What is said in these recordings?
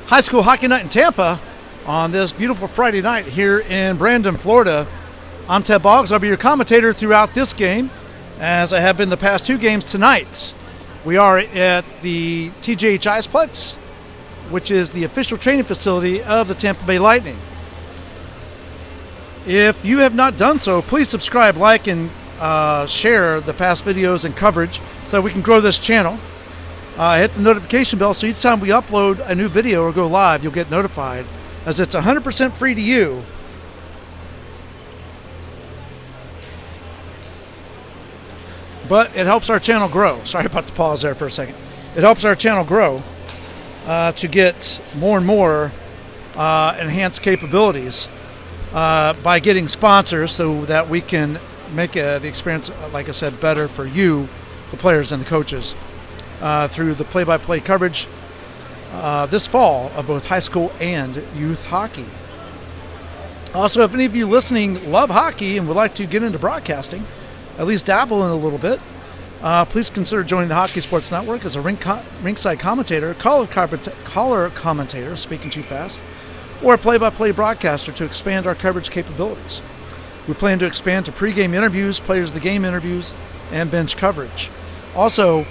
high school hockey night in Tampa on this beautiful Friday night here in Brandon, Florida. I'm Ted Boggs. I'll be your commentator throughout this game, as I have been the past two games tonight. We are at the TJH Iceplex, which is the official training facility of the Tampa Bay Lightning. If you have not done so, please subscribe, like, and share the past videos and coverage so we can grow this channel. Hit the notification bell so each time we upload a new video or go live, you'll get notified, as it's 100% free to you. But it helps our channel grow. Sorry about the pause there for a second. It helps our channel grow to get more and more enhanced capabilities by getting sponsors so that we can make the experience, like I said, better for you, the players and the coaches, through the play-by-play coverage this fall of both high school and youth hockey. Also, if any of you listening love hockey and would like to get into broadcasting, at least dabble in a little bit, please consider joining the Hockey Sports Network as a ringside commentator, color commentator, speaking too fast, or a play-by-play broadcaster to expand our coverage capabilities. We plan to expand to pregame interviews, players of the game interviews, and bench coverage. Also,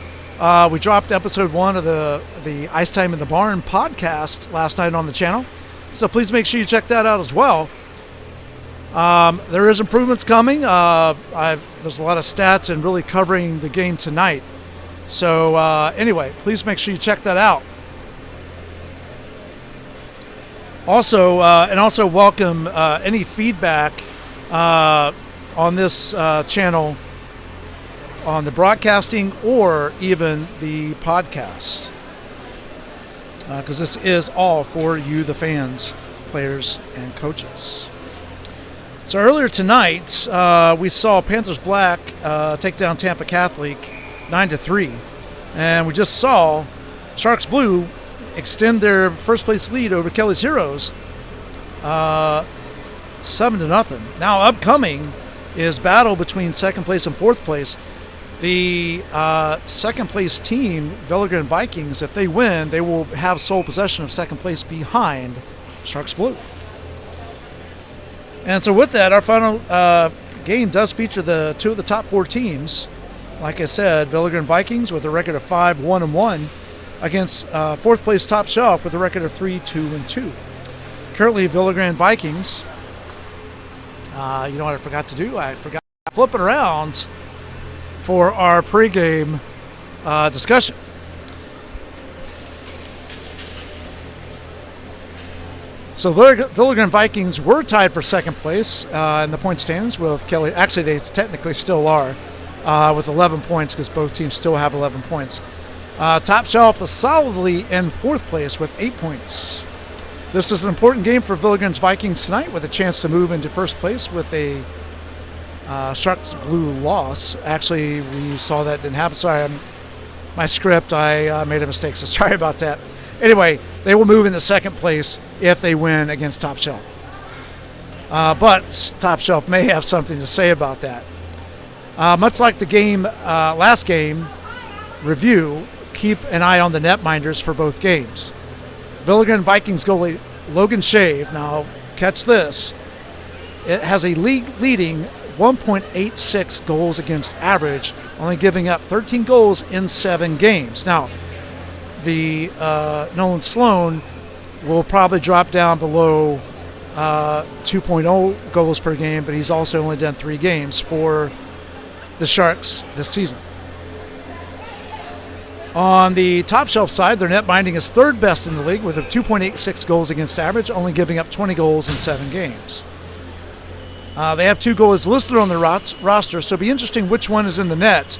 we dropped episode 1 of the Ice Time in the Barn podcast last night on the channel, so please make sure you check that out as well. There is improvements coming. There's a lot of stats and really covering the game tonight. So anyway, please make sure you check that out. Also, welcome any feedback on this channel, on the broadcasting or even the podcast, because this is all for you, the fans, players, and coaches. So earlier tonight, we saw Panthers Black take down Tampa Catholic 9-3, and we just saw Sharks Blue extend their first place lead over Kelly's Heroes 7-0. Now upcoming is battle between second place and fourth place. The second place team, Villagran Vikings, if they win, they will have sole possession of second place behind Sharks Blue. And so with that, our final game does feature the two of the top 4 teams. Like I said, Villagran Vikings with a record of 5-1-1 against fourth place Top Shelf with a record of 3-2-2. Currently, Villagran Vikings, you know what I forgot to do? I forgot to flip it around for our pregame discussion. So Villagran Vikings were tied for second place in the point standings with Kelly. Actually, they technically still are with 11 points because both teams still have 11 points. Top Shelf is solidly in fourth place with 8 points. This is an important game for Villagran's Vikings tonight with a chance to move into first place with a Sharks Blue loss. Actually, we saw that didn't happen. Sorry, my script, I made a mistake, so sorry about that. Anyway, they will move into second place if they win against Top Shelf. But Top Shelf may have something to say about that. Much like the game, last game review, keep an eye on the netminders for both games. Villagran Vikings goalie Logan Shave, now catch this, it has a league-leading 1.86 goals against average, only giving up 13 goals in 7 games. Now, the Nolan Sloan will probably drop down below 2.0 goals per game, but he's also only done 3 games for the Sharks this season. On the Top Shelf side, their net binding is third best in the league with a 2.86 goals against average, only giving up 20 goals in 7 games. They have 2 goalies listed on their roster, so it'll be interesting which one is in the net.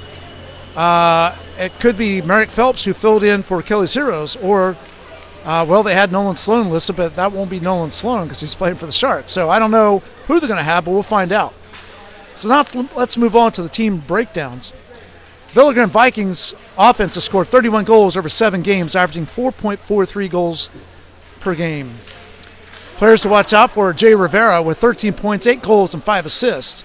It could be Merrick Phelps, who filled in for Kelly's Heroes, or, they had Nolan Sloan listed, but that won't be Nolan Sloan because he's playing for the Sharks. So I don't know who they're going to have, but we'll find out. So now let's move on to the team breakdowns. Villagran Vikings offense has scored 31 goals over 7 games, averaging 4.43 goals per game. Players to watch out for are Jay Rivera with 13 points, 8 goals, and 5 assists.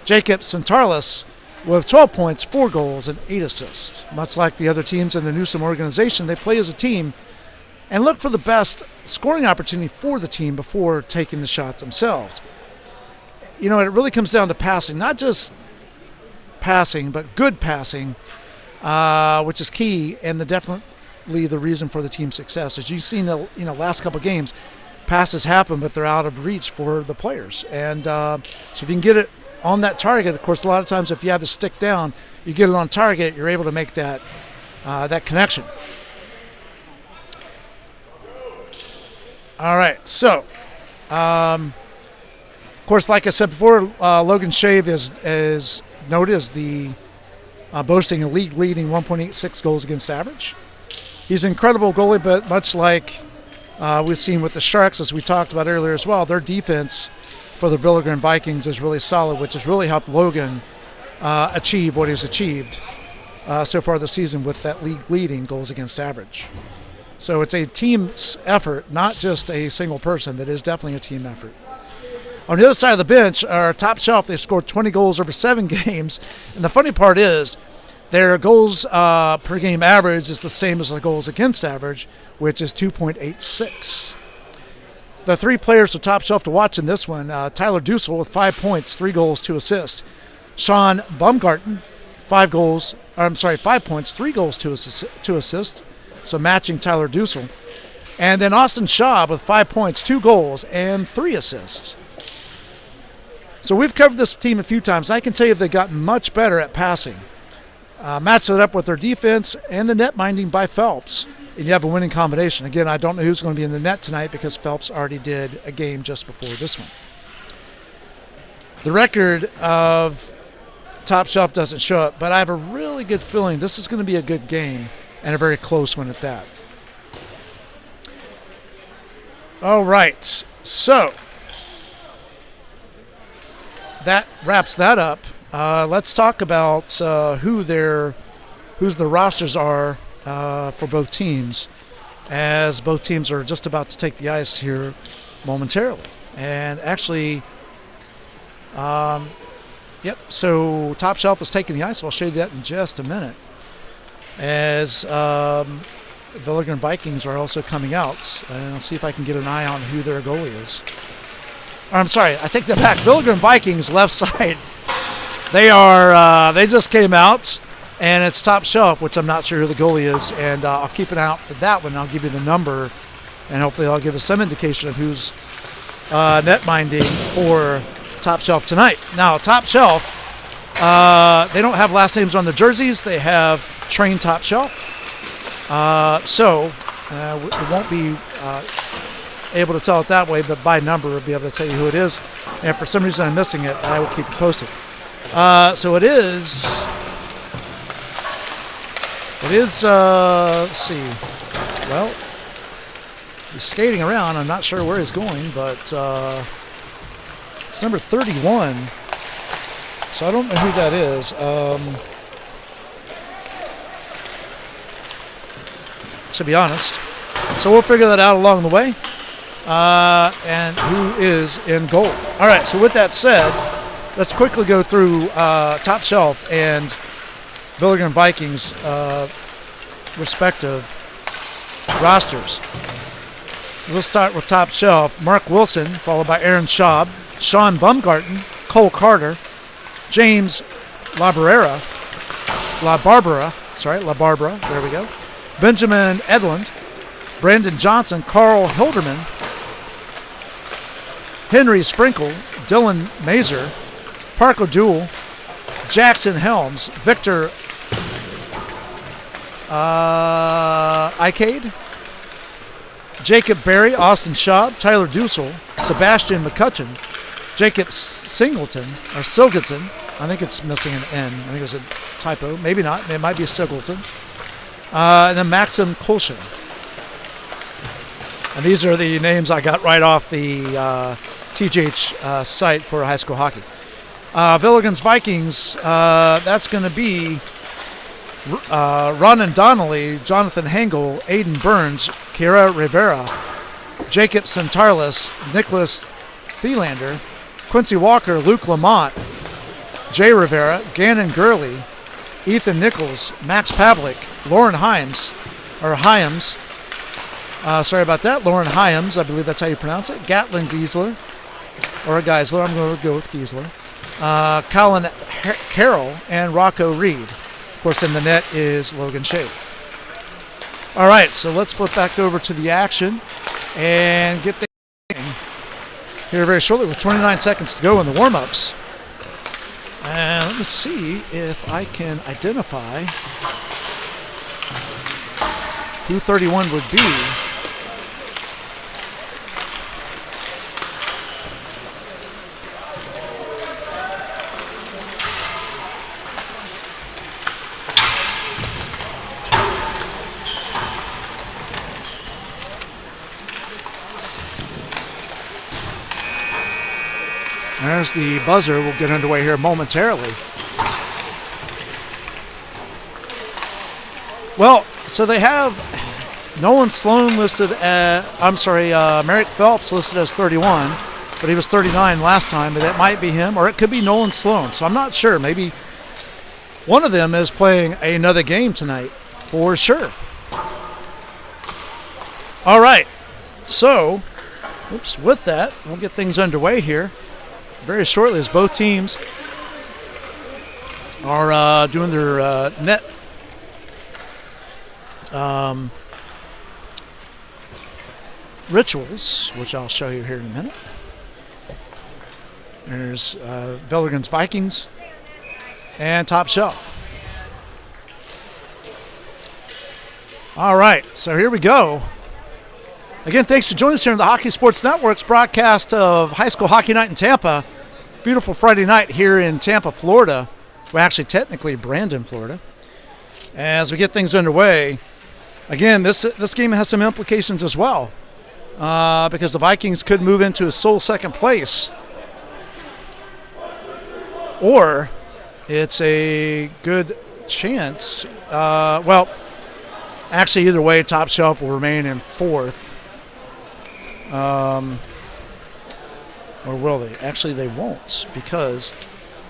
Jacob Santarlis with 12 points, 4 goals, and 8 assists. Much like the other teams in the Newsom organization, they play as a team and look for the best scoring opportunity for the team before taking the shot themselves. It really comes down to passing, not just passing, but good passing, which is key and definitely the reason for the team's success. As you've seen the last couple of games, passes happen, but they're out of reach for the players. And so if you can get it on that target, of course, a lot of times if you have the stick down, you get it on target, you're able to make that connection. All right, so of course, like I said before, Logan Shave is noted as boasting a league-leading 1.86 goals against average. He's an incredible goalie, but much like we've seen with the Sharks, as we talked about earlier as well, their defense for the Villagran Vikings is really solid, which has really helped Logan achieve what he's achieved so far this season with that league-leading goals against average. So it's a team effort, not just a single person, but it is definitely a team effort. On the other side of the bench, our top shelf, they've scored 20 goals over 7 games. And the funny part is their goals per game average is the same as the goals against average, which is 2.86. The 3 players to top shelf to watch in this one, Tyler Dussel with 5 points, 3 goals, 2 assists. Sean Baumgarten, 5 points, 3 goals, 2 assists. So matching Tyler Dussel. And then Austin Schaub with 5 points, 2 goals, and 3 assists. So we've covered this team a few times. I can tell you they've gotten much better at passing. Match it up with their defense and the net minding by Phelps, and you have a winning combination. Again, I don't know who's going to be in the net tonight because Phelps already did a game just before this one. The record of top shelf doesn't show up, but I have a really good feeling this is going to be a good game and a very close one at that. All right, so that wraps that up. Let's talk about who's the rosters are for both teams, as both teams are just about to take the ice here momentarily. And actually, so top shelf is taking the ice. I'll show you that in just a minute. As Villagran Vikings are also coming out, and I'll see if I can get an eye on who their goalie is. I'm sorry, I take that back. Villagran Vikings left side. They just came out, and it's top shelf, which I'm not sure who the goalie is, and I'll keep an eye out for that one. I'll give you the number, and hopefully I'll give us some indication of who's net minding for top shelf tonight. Now, top shelf, they don't have last names on the jerseys. They have trained top shelf, so it won't be able to tell it that way, but by number we'll be able to tell you who it is. And if for some reason I'm missing it, I will keep you posted. So it is, let's see, well, he's skating around. I'm not sure where he's going, but it's number 31. So I don't know who that is. To be honest. So we'll figure that out along the way. And who is in goal. All right, so with that said, let's quickly go through top shelf and Villagran Vikings respective rosters. Let's start with top shelf. Mark Wilson, followed by Aaron Schaub, Sean Baumgarten, Cole Carter, James LaBarbera, there we go, Benjamin Edlund, Brandon Johnson, Carl Hilderman, Henry Sprinkle, Dylan Mazer, Parker Duell, Jackson Helms, Victor Icade, Jacob Berry, Austin Schaub, Tyler Dussel, Sebastian McCutcheon, Jacob Silgerton, I think it's missing an N. I think it was a typo. Maybe not. It might be Silgerton. And then Maxim Kulshin. And these are the names I got right off the TGH site for high school hockey. Villagran's Vikings, that's going to be Ronan Donnelly, Jonathan Hengel, Aiden Burns, Kira Rivera, Jacob Santarlis, Nicholas Thielander, Quincy Walker, Luke Lamont, Jay Rivera, Gannon Gurley, Ethan Nichols, Max Pavlik, Lauren Hyams, Sorry about that. Lauren Hyams, I believe that's how you pronounce it. Gatlin Giesler, or Geisler. I'm going to go with Giesler. Colin Carroll and Rocco Reed. Of course, in the net is Logan Shave. All right, so let's flip back over to the action and get the game here very shortly with 29 seconds to go in the warm-ups. And let me see if I can identify who 31 would be. There's the buzzer. We'll get underway here momentarily. Well, so they have Nolan Sloan listed as, Merrick Phelps listed as 31, but he was 39 last time, but that might be him, or it could be Nolan Sloan. So I'm not sure. Maybe one of them is playing another game tonight, for sure. All right. So, with that, we'll get things underway here very shortly as both teams are doing their net rituals, which I'll show you here in a minute. There's Villagran Vikings and Top Shelf. All right, so here we go. Again, thanks for joining us here on the Hockey Sports Network's broadcast of High School Hockey Night in Tampa. Beautiful Friday night here in Tampa, Florida. Well, actually, technically Brandon, Florida. As we get things underway, again, this game has some implications as well, because the Vikings could move into a sole second place, or it's a good chance. Well, actually, either way, Top Shelf will remain in fourth. Or will they? Actually, they won't, because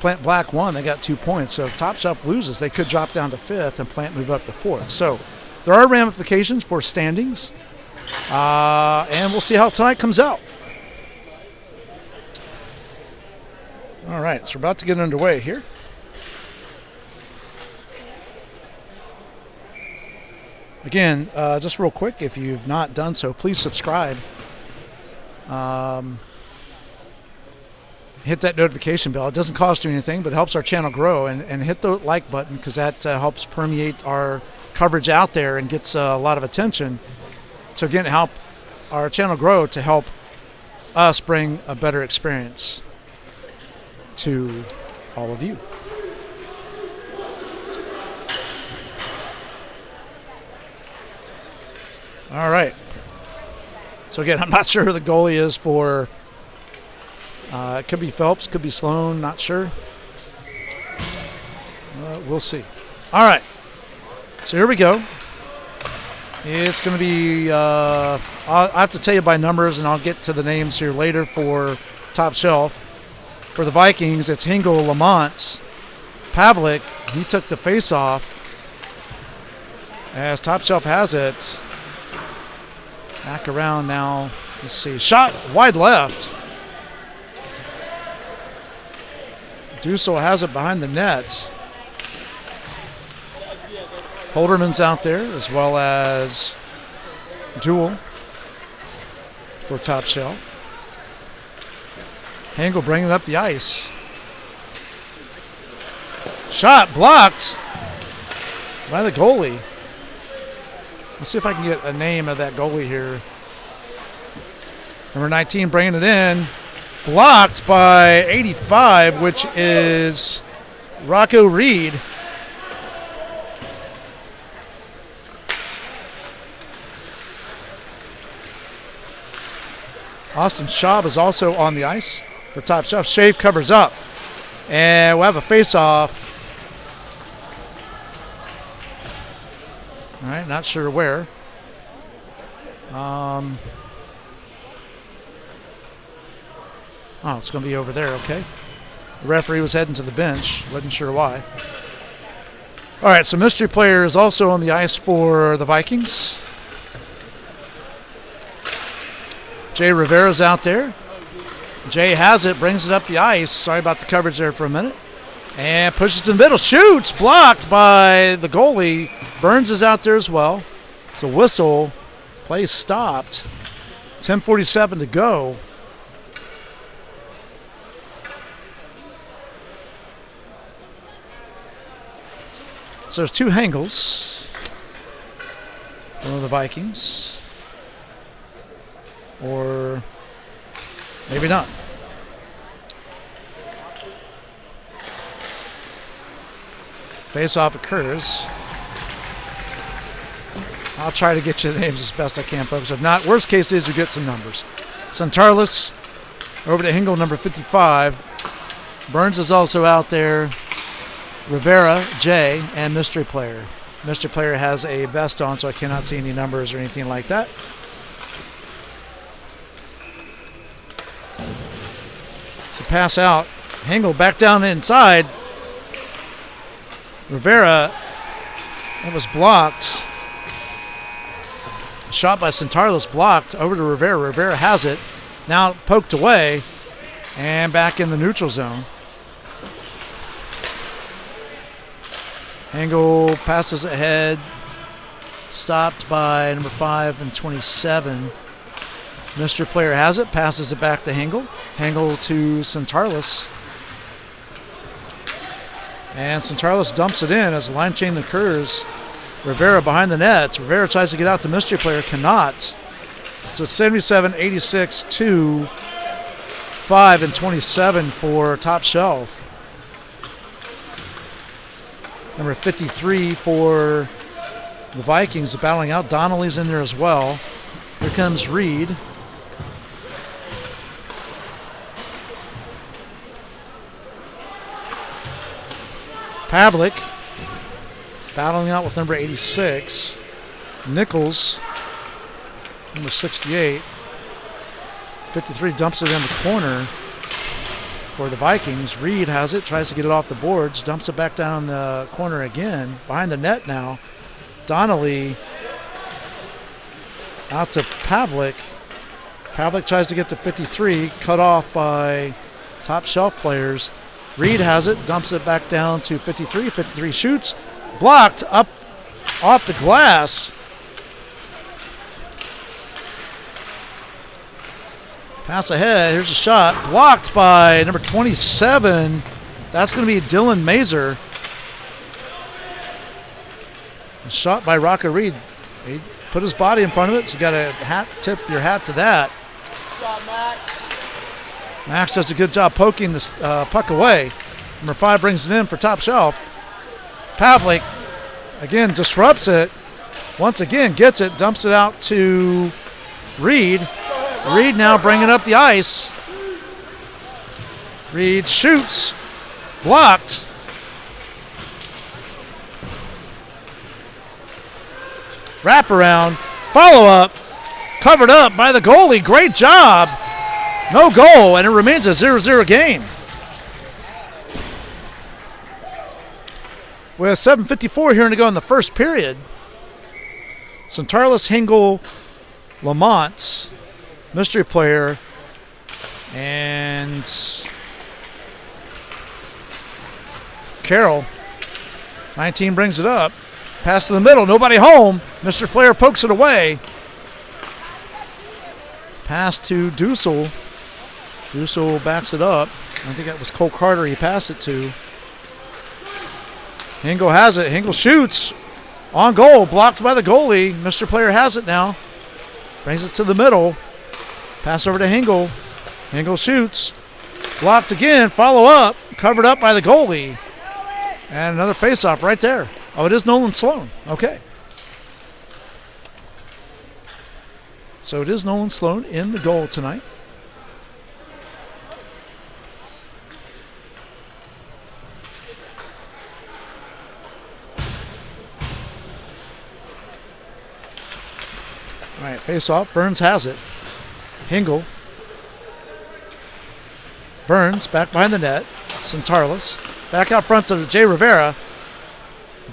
Plant Black won. They got 2 points. So if Top Shelf loses, they could drop down to fifth and Plant move up to fourth. So there are ramifications for standings, and we'll see how tonight comes out. All right, so we're about to get underway here. Again, just real quick, if you've not done so, please subscribe. Hit that notification bell. It doesn't cost you anything, but it helps our channel grow. And hit the like button, because that helps permeate our coverage out there and gets a lot of attention. So again, help our channel grow to help us bring a better experience to all of you. All right. So again, I'm not sure who the goalie is for. It could be Phelps, could be Sloan, not sure. We'll see. All right. So here we go. It's going to be, I have to tell you by numbers, and I'll get to the names here later for Top Shelf. For the Vikings, it's Hingle, Lamont, Pavlik. He took the face-off. As Top Shelf has it. Back around now. Let's see. Shot wide left. Dussel has it behind the net. Holderman's out there, as well as Duel for Top Shelf. Hangle bringing up the ice. Shot blocked by the goalie. Let's see if I can get a name of that goalie here. Number 19 bringing it in. Blocked by 85, which is Rocco Reed. Austin Schaub is also on the ice for Top Shelf. Shave covers up. And we'll have a face-off. All right, not sure where. Oh, it's going to be over there, okay. The referee was heading to the bench. Wasn't sure why. All right, so mystery player is also on the ice for the Vikings. Jay Rivera's out there. Jay has it, brings it up the ice. Sorry about the coverage there for a minute. And pushes to the middle. Shoots! Blocked by the goalie. Burns is out there as well. It's a whistle. Play stopped. 10:47 to go. So there's two Hengels for the Vikings. Or maybe not. Face-off occurs. I'll try to get you the names as best I can, folks. If not, worst case is you get some numbers. Centarlis over to Hengel, number 55. Burns is also out there. Rivera, Jay, and Mystery Player. Mystery Player has a vest on, so I cannot see any numbers or anything like that. So pass out. Hengel back down inside. Rivera, that was blocked. Shot by Centarlis, blocked over to Rivera. Rivera has it. Now poked away and back in the neutral zone. Hengel passes ahead. Stopped by number 5 and 27. Mystery Player has it. Passes it back to Hengel. Hengel to Centarlis. And Centarlis dumps it in as the line change occurs. Rivera behind the net. Rivera tries to get out to Mystery Player. Cannot. So it's 77-86 to 5 and 27 for Top Shelf. Number 53 for the Vikings battling out. Donnelly's in there as well. Here comes Reed. Pavlik battling out with number 86. Nichols, number 68. 53 dumps it in the corner for the Vikings. Reed has it, tries to get it off the boards, dumps it back down the corner again. Behind the net now. Donnelly out to Pavlik. Pavlik tries to get to 53, cut off by Top Shelf players. Reed has it, dumps it back down to 53. 53 shoots, blocked up off the glass. Pass ahead, here's a shot, blocked by number 27. That's going to be Dylan Mazer. A shot by Rocco Reed. He put his body in front of it, so you got to tip your hat to that. Max does a good job poking this puck away. Number 5 brings it in for Top Shelf. Pavlik, again, disrupts it. Once again, gets it, dumps it out to Reed. Reed now bringing up the ice. Reed shoots, blocked. Wraparound, follow-up, covered up by the goalie. Great job. No goal, and it remains a 0-0 game. With 7:54 here to go in the first period. Centarlis, Hengel, Lamont, Mystery Player, and Carroll. 19 brings it up. Pass to the middle, nobody home. Mystery Player pokes it away. Pass to Dussel. Dussel backs it up. I think that was Cole Carter he passed it to. Hengel has it. Hengel shoots. On goal. Blocked by the goalie. Mystery Player has it now. Brings it to the middle. Pass over to Hengel. Hengel shoots. Blocked again. Follow up. Covered up by the goalie. And another face-off right there. Oh, it is Nolan Sloan. Okay. So it is Nolan Sloan in the goal tonight. All right, face off. Burns has it. Hengel. Burns back behind the net. Centarlis. Back out front to Jay Rivera.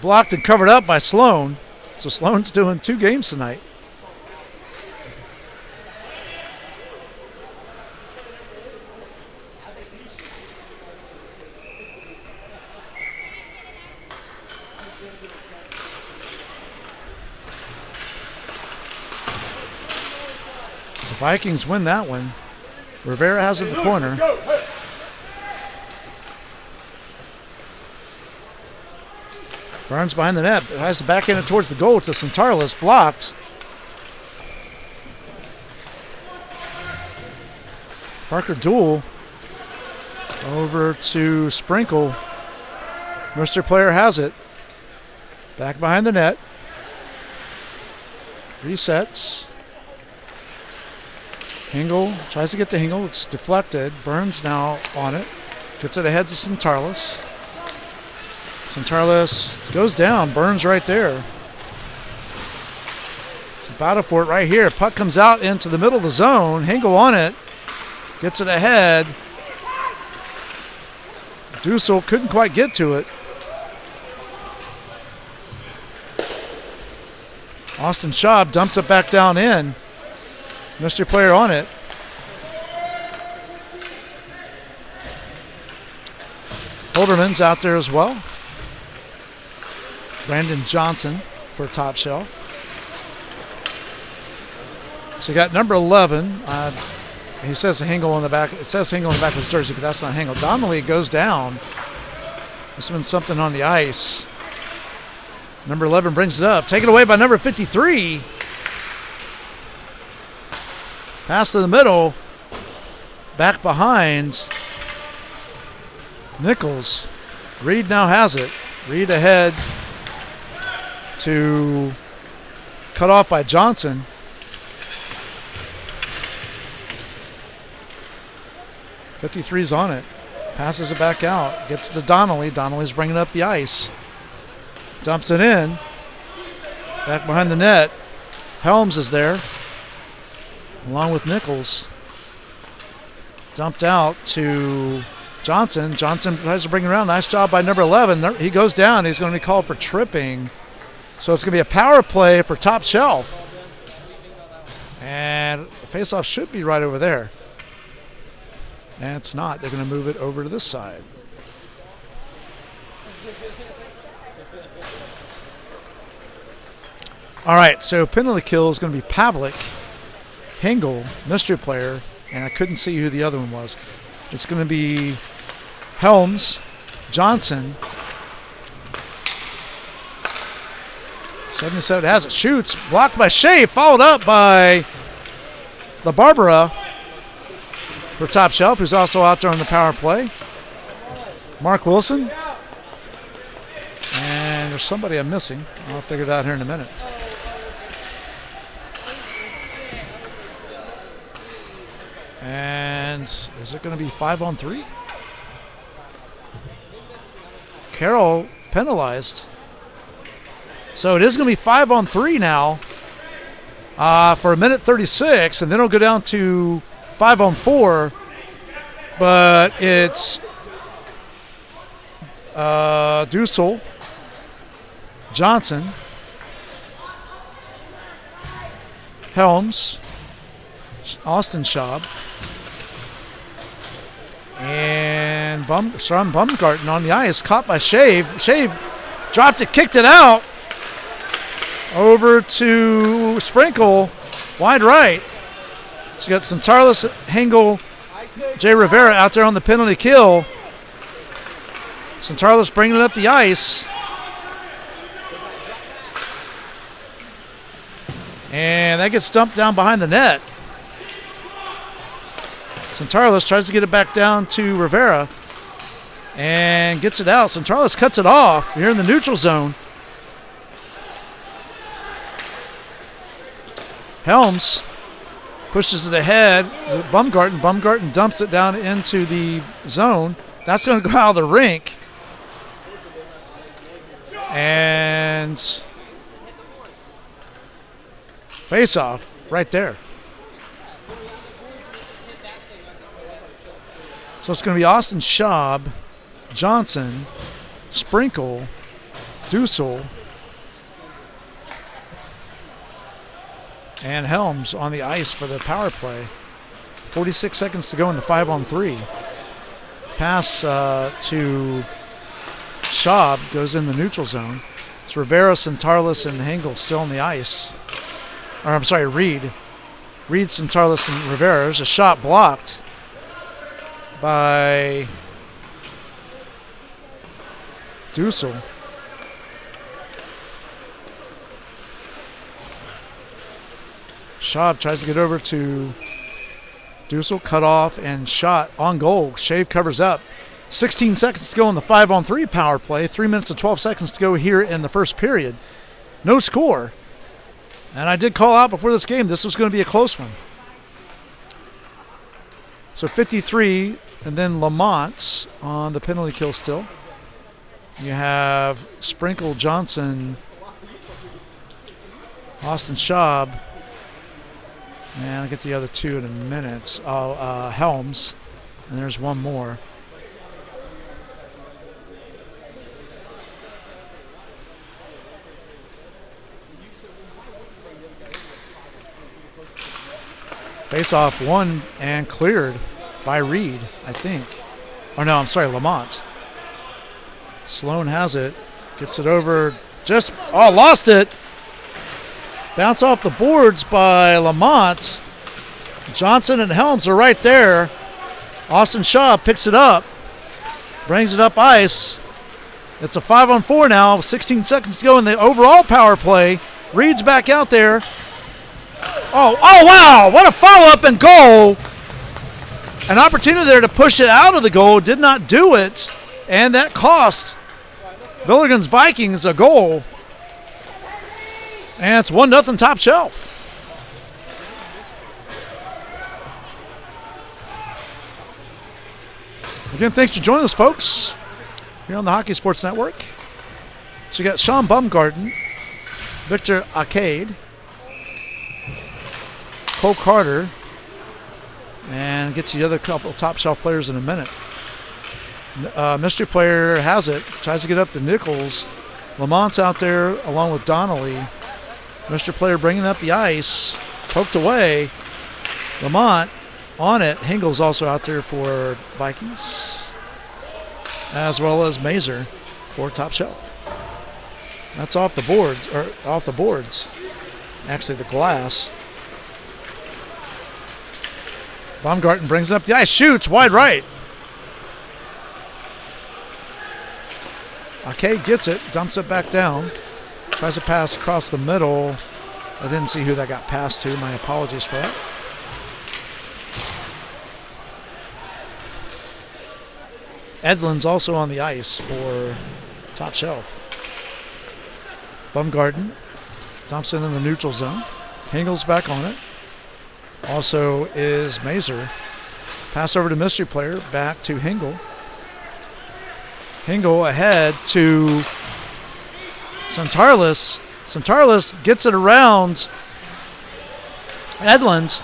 Blocked and covered up by Sloan. So Sloan's doing 2 games tonight. Vikings win that one. Rivera has it in the corner. Burns behind the net. Tries to backhand it towards the goal to Centarlis. Blocked. Parker Duel over to Sprinkle. Mr. Player has it. Back behind the net. Resets. Hingle tries to get to Hingle. It's deflected. Burns now on it. Gets it ahead to Centarlis. Centarlis goes down. Burns right there. It's a battle for it right here. Puck comes out into the middle of the zone. Hingle on it. Gets it ahead. Dussel couldn't quite get to it. Austin Schaub dumps it back down in. Mystery Player on it. Holderman's out there as well. Brandon Johnson for Top Shelf. So you got number 11. He says Hingle on the back. It says Hingle on the back of his jersey, but that's not Hingle. Donnelly goes down. There's been something on the ice. Number 11 brings it up. Taken away by number 53. Pass to the middle. Back behind. Nichols. Reed now has it. Reed ahead to cut off by Johnson. .53's on it. Passes it back out. Gets to Donnelly. Donnelly's bringing up the ice. Dumps it in. Back behind the net. Helms is there. Along with Nichols. Dumped out to Johnson. Johnson tries to bring it around. Nice job by number 11. He goes down. He's going to be called for tripping. So it's going to be a power play for Top Shelf. And the faceoff should be right over there. And it's not. They're going to move it over to this side. All right, so penalty kill is going to be Pavlik, Hingle, Mystery Player, and I couldn't see who the other one was. It's going to be Helms, Johnson. 77 has it. Shoots. Blocked by Shea. Followed up by the Barbara for Top Shelf, who's also out there on the power play. Mark Wilson. And there's somebody I'm missing. I'll figure it out here in a minute. And is it going to be 5-on-3? Carroll penalized. So it is going to be 5-on-3 now for a minute 36, and then it'll go down to 5-on-4. But it's Dussel, Johnson, Helms, Austin Schaub, and Baumgarten on the ice, caught by Shave. Shave dropped it, kicked it out. Over to Sprinkle, wide right. So you got Centarlis, Hingle, Jay Rivera out there on the penalty kill. Centarlis bringing it up the ice. And that gets dumped down behind the net. Centarlis tries to get it back down to Rivera and gets it out. Centarlis cuts it off here in the neutral zone. Helms pushes it ahead. Baumgarten. Baumgarten dumps it down into the zone. That's going to go out of the rink. And face-off right there. So it's going to be Austin Schaub, Johnson, Sprinkle, Dussel, and Helms on the ice for the power play. 46 seconds to go in the 5-on-3. Pass to Schaub goes in the neutral zone. It's Rivera, Centarlis, and Hingle still on the ice. Or I'm sorry, Reed. Reed, Centarlis, and Rivera. There's a shot blocked by Dussel. Schaub tries to get over to Dussel, cut off and shot on goal. Shave covers up. 16 seconds to go in the 5-on-3 power play. 3 minutes and 12 seconds to go here in the first period. No score. And I did call out before this game this was going to be a close one. So 53, and then Lamont on the penalty kill still. You have Sprinkle, Johnson, Austin Schaub, and I'll get the other two in a minute. Helms, and there's one more. Face-off won and cleared by Reed, I think. Oh, no, I'm sorry, Lamont. Sloan has it. Gets it over. Lost it. Bounce off the boards by Lamont. Johnson and Helms are right there. Austin Shaw picks it up. Brings it up ice. It's a 5-on-4 now. 16 seconds to go in the overall power play. Reed's back out there. Oh, wow. What a follow-up and goal. An opportunity there to push it out of the goal. Did not do it. And that cost Villagran Vikings a goal. And it's 1-0 Top Shelf. Again, thanks for joining us, folks, here on the Hockey Sports Network. So you got Sean Bumgarden, Victor Arcade, Cole Carter, and get to the other couple top shelf players in a minute. Mystery player has it, tries to get up to Nichols. Lamont's out there along with Donnelly. Mystery player bringing up the ice, poked away. Lamont on it. Hingel's also out there for Vikings, as well as Mazer for top shelf. That's off the boards, actually the glass. Baumgarten brings up the ice, shoots wide right. Okay, gets it, dumps it back down, tries to pass across the middle. I didn't see who that got passed to. My apologies for that. Edlin's also on the ice for top shelf. Bumgarden dumps it in the neutral zone. Hingel's back on it. Also is Mazer. Pass over to mystery player, back to Hingel. Hingel ahead to Centarlis. Centarlis gets it around Edlund.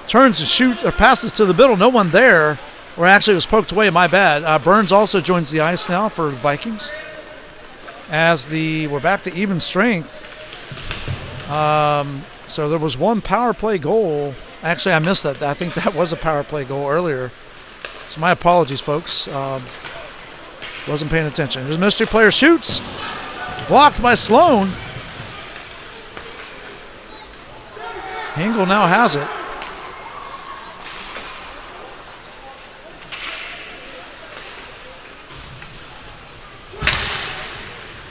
Turns to shoot or passes to the middle. No one there. Or actually it was poked away, my bad. Burns also joins the ice now for Vikings. As we're back to even strength. So there was one power play goal. Actually, I missed that. I think that was a power play goal earlier. So my apologies, folks. Wasn't paying attention. There's a mystery player shoots. Blocked by Sloan. Hingel now has it.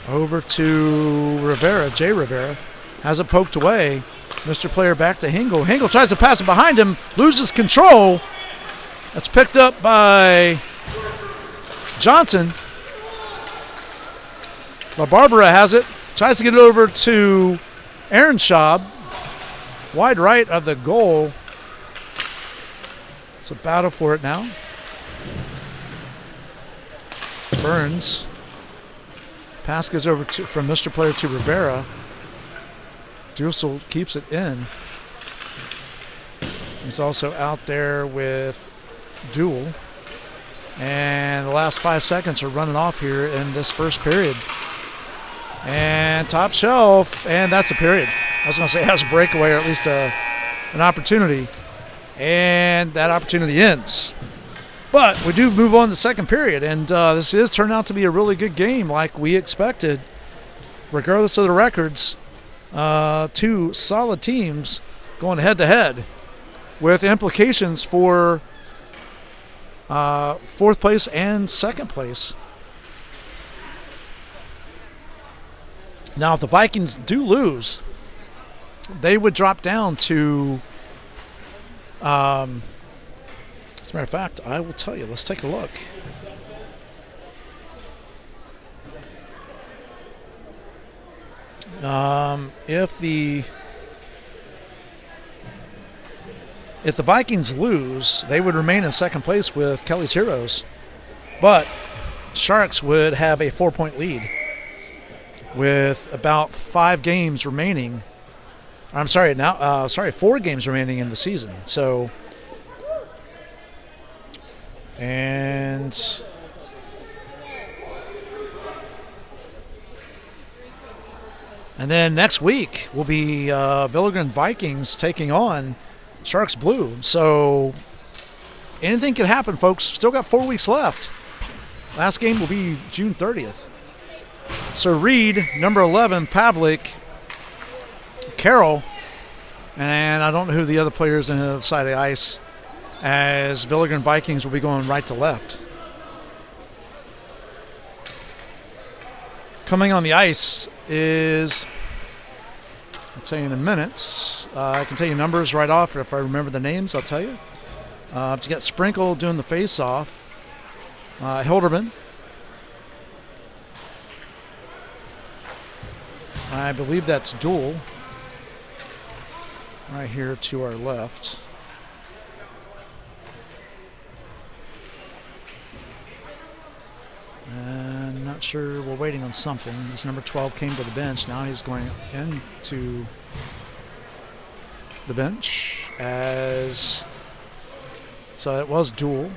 Over to Rivera. Jay Rivera has it poked away. Mr. Player back to Hingel. Hingel tries to pass it behind him. Loses control. That's picked up by Johnson. But Barbara has it. Tries to get it over to Aaron Schaub. Wide right of the goal. It's a battle for it now. Burns. Pass goes over from Mr. Player to Rivera. Dussel keeps it in. He's also out there with Duel. And the last 5 seconds are running off here in this first period. And top shelf, and that's a period. I was going to say it has a breakaway or at least an opportunity. And that opportunity ends. But we do move on to the second period, and this is turned out to be a really good game like we expected. Regardless of the records, two solid teams going head-to-head with implications for fourth place and second place. Now, if the Vikings do lose, they would drop down to, as a matter of fact, I will tell you. Let's take a look. If the Vikings lose, they would remain in second place with Kelly's Heroes, but Sharks would have a 4-point lead with about 5 games remaining. I'm sorry, 4 games remaining in the season. So, and then next week will be Villagran Vikings taking on Sharks Blue. So anything could happen, folks. Still got 4 weeks left. Last game will be June 30th. So Reed, number 11, Pavlik, Carroll, and I don't know who the other players on the other side of the ice, as Villagran Vikings will be going right to left. Coming on the ice is, I'll tell you in a minute. I can tell you numbers right off. If I remember the names, I'll tell you. You got Sprinkle doing the face-off. Hilderman. I believe that's Duel. Right here to our left. I'm not sure. We're waiting on something. This number 12 came to the bench. Now he's going into the bench as... So it was Duel.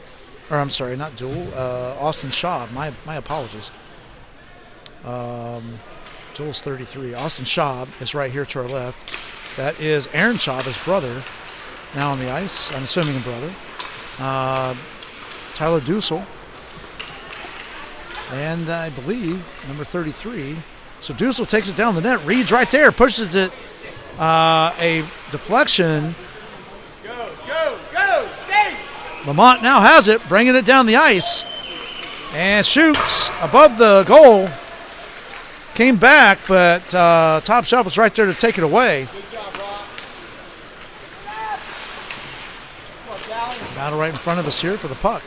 Or I'm sorry, not Duel. Austin Shaw. My apologies. Duel's 33. Austin Shaw is right here to our left. That is Aaron Shaw, his brother, now on the ice. I'm assuming a brother. Tyler Dussel. And I believe number 33. So Dussel takes it down the net. Reed's right there. Pushes it. A deflection. Go, skate! Lamont now has it, bringing it down the ice. And shoots above the goal. Came back, but Top Shelf was right there to take it away. Good job, Rob. Battle right in front of us here for the puck.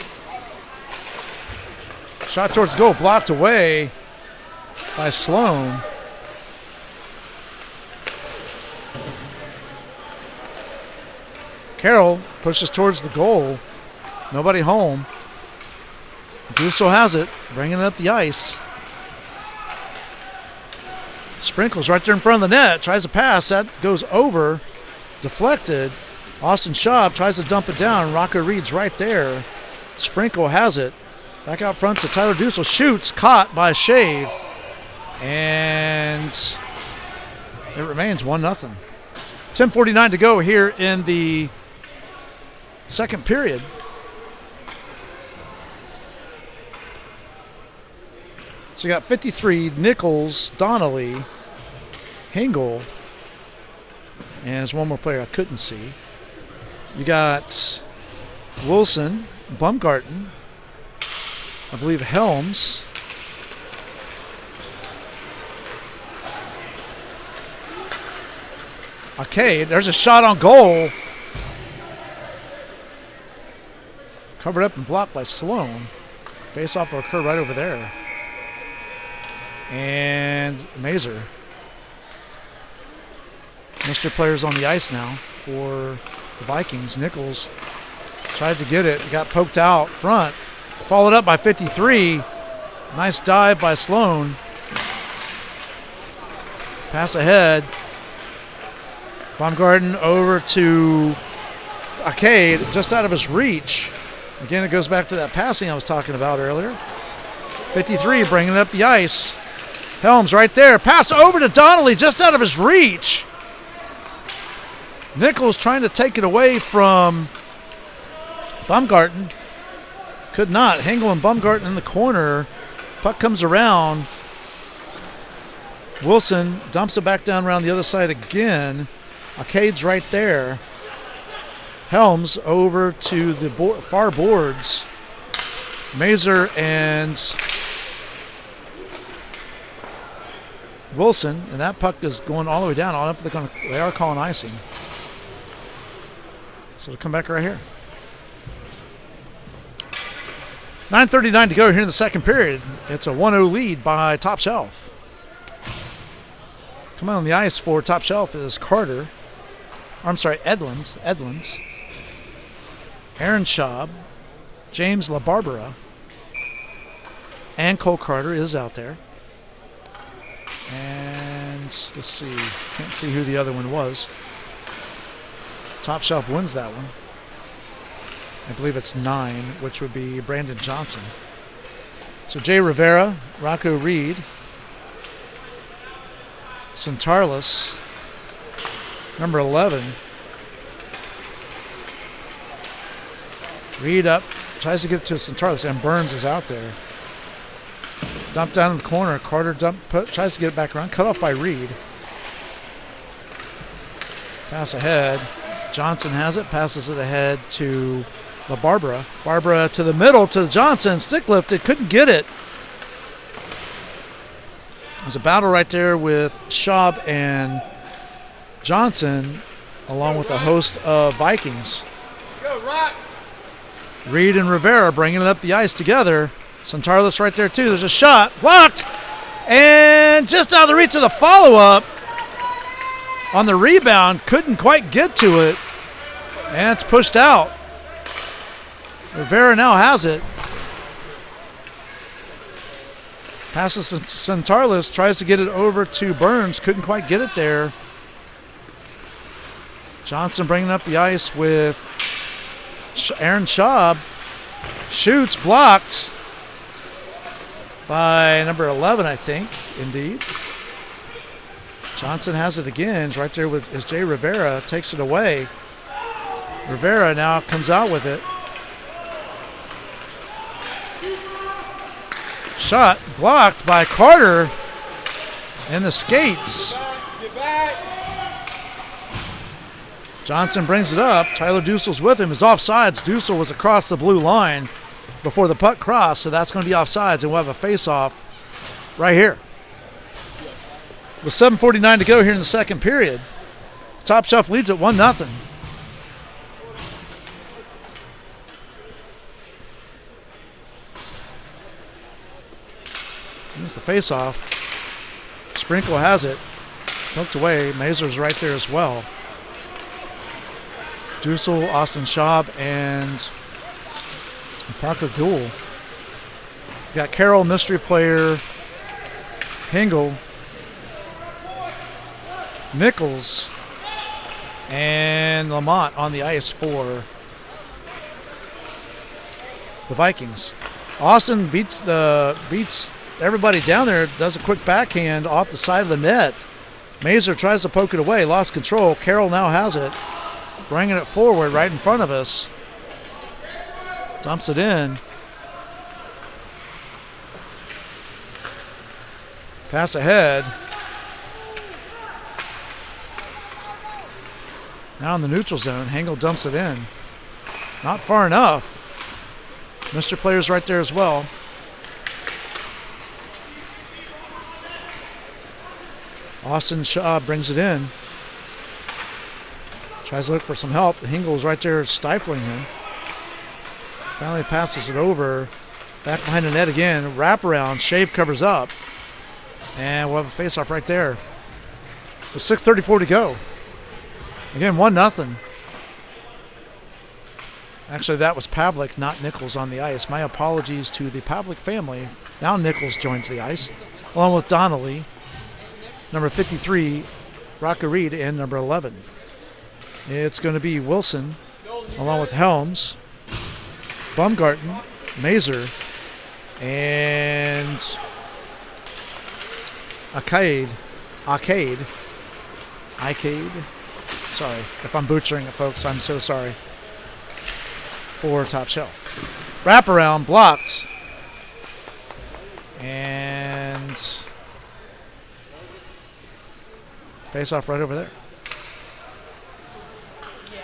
Shot towards the goal, blocked away by Sloan. Carroll pushes towards the goal. Nobody home. Dussel has it, bringing it up the ice. Sprinkles right there in front of the net. Tries to pass. That goes over. Deflected. Austin Schaub tries to dump it down. Rocco Reed's right there. Sprinkle has it. Back out front to Tyler Dussel. Shoots. Caught by Shave. And it remains 1-0. 10:49 to go here in the second period. So you got 53, Nichols, Donnelly, Hingle, and there's one more player I couldn't see. You got Wilson, Baumgarten, I believe Helms, okay, there's a shot on goal. Covered up and blocked by Sloan. Face-off will occur right over there. And Mazer. Mr. Players on the ice now for the Vikings. Nichols tried to get it. Got poked out front. Followed up by 53. Nice dive by Sloan. Pass ahead. Baumgarten over to Arcade, just out of his reach. Again, it goes back to that passing I was talking about earlier. 53 bringing it up the ice. Helms right there. Pass over to Donnelly, just out of his reach. Nichols trying to take it away from Baumgarten. Could not. Hengel and Baumgarten in the corner. Puck comes around. Wilson dumps it back down around the other side again. Arcade's right there. Helms over to the far boards. Mazer and Wilson, and that puck is going all the way down. I don't know if they are calling icing. So it'll come back right here. 9:39 to go here in the second period. It's a 1-0 lead by Top Shelf. Coming on the ice for Top Shelf is Carter. I'm sorry, Edlund. Aaron Schaub. James LaBarbera. And Cole Carter is out there. And let's see. Can't see who the other one was. Top Shelf wins that one. I believe it's 9, which would be Brandon Johnson. So Jay Rivera, Rocco Reed, Centarlis, number 11. Reed up, tries to get to Centarlis, and Burns is out there. Dumped down in the corner. Carter tries to get it back around. Cut off by Reed. Pass ahead. Johnson has it. Passes it ahead to LaBarbera. Barbara to the middle to Johnson. Stick lifted. Couldn't get it. There's a battle right there with Schaub and Johnson, along with a host of Vikings. Go, Rock. Reed and Rivera bringing it up the ice together. Centarlis right there, too. There's a shot. Blocked. And just out of the reach of the follow-up. On the rebound. Couldn't quite get to it. And it's pushed out. Rivera now has it. Passes to Centarlis. Tries to get it over to Burns. Couldn't quite get it there. Johnson bringing up the ice with Aaron Schaub. Shoots. Blocked by number 11, I think, indeed. Johnson has it again. He's right there with Jay Rivera. Takes it away. Rivera now comes out with it. Shot blocked by Carter in the skates. Get back. Johnson brings it up. Tyler Dussel's with him. He's offsides. Dussel was across the blue line before the puck crossed, so that's going to be offsides, and we'll have a face-off right here. With 7:49 to go here in the second period, Top Shelf leads at 1-0. Here's the face-off. Sprinkle has it. Poked away. Mazer's right there as well. Dussel, Austin Schaub, and Parker Duel. We got Carroll, mystery player, Hingle, Nichols, and Lamont on the ice for the Vikings. Austin beats everybody down there, does a quick backhand off the side of the net. Mazer tries to poke it away, lost control. Carroll now has it, bringing it forward right in front of us. Dumps it in. Pass ahead. Now in the neutral zone, Hengel dumps it in. Not far enough. Mr. Player's right there as well. Austin Shaw brings it in. Tries to look for some help. Hengel's right there stifling him. Finally passes it over. Back behind the net again. Wraparound. Shave covers up. And we'll have a face-off right there. With 6:34 to go. Again, 1-0. Actually, that was Pavlik, not Nichols on the ice. My apologies to the Pavlik family. Now Nichols joins the ice, along with Donnelly, number 53, Rocco Reed, and number 11. It's going to be Wilson, along with Helms, Baumgarten, Mazer, and Arcade. Sorry if I'm butchering it, folks. I'm so sorry. For Top Shelf. Wraparound, blocked. And face off right over there.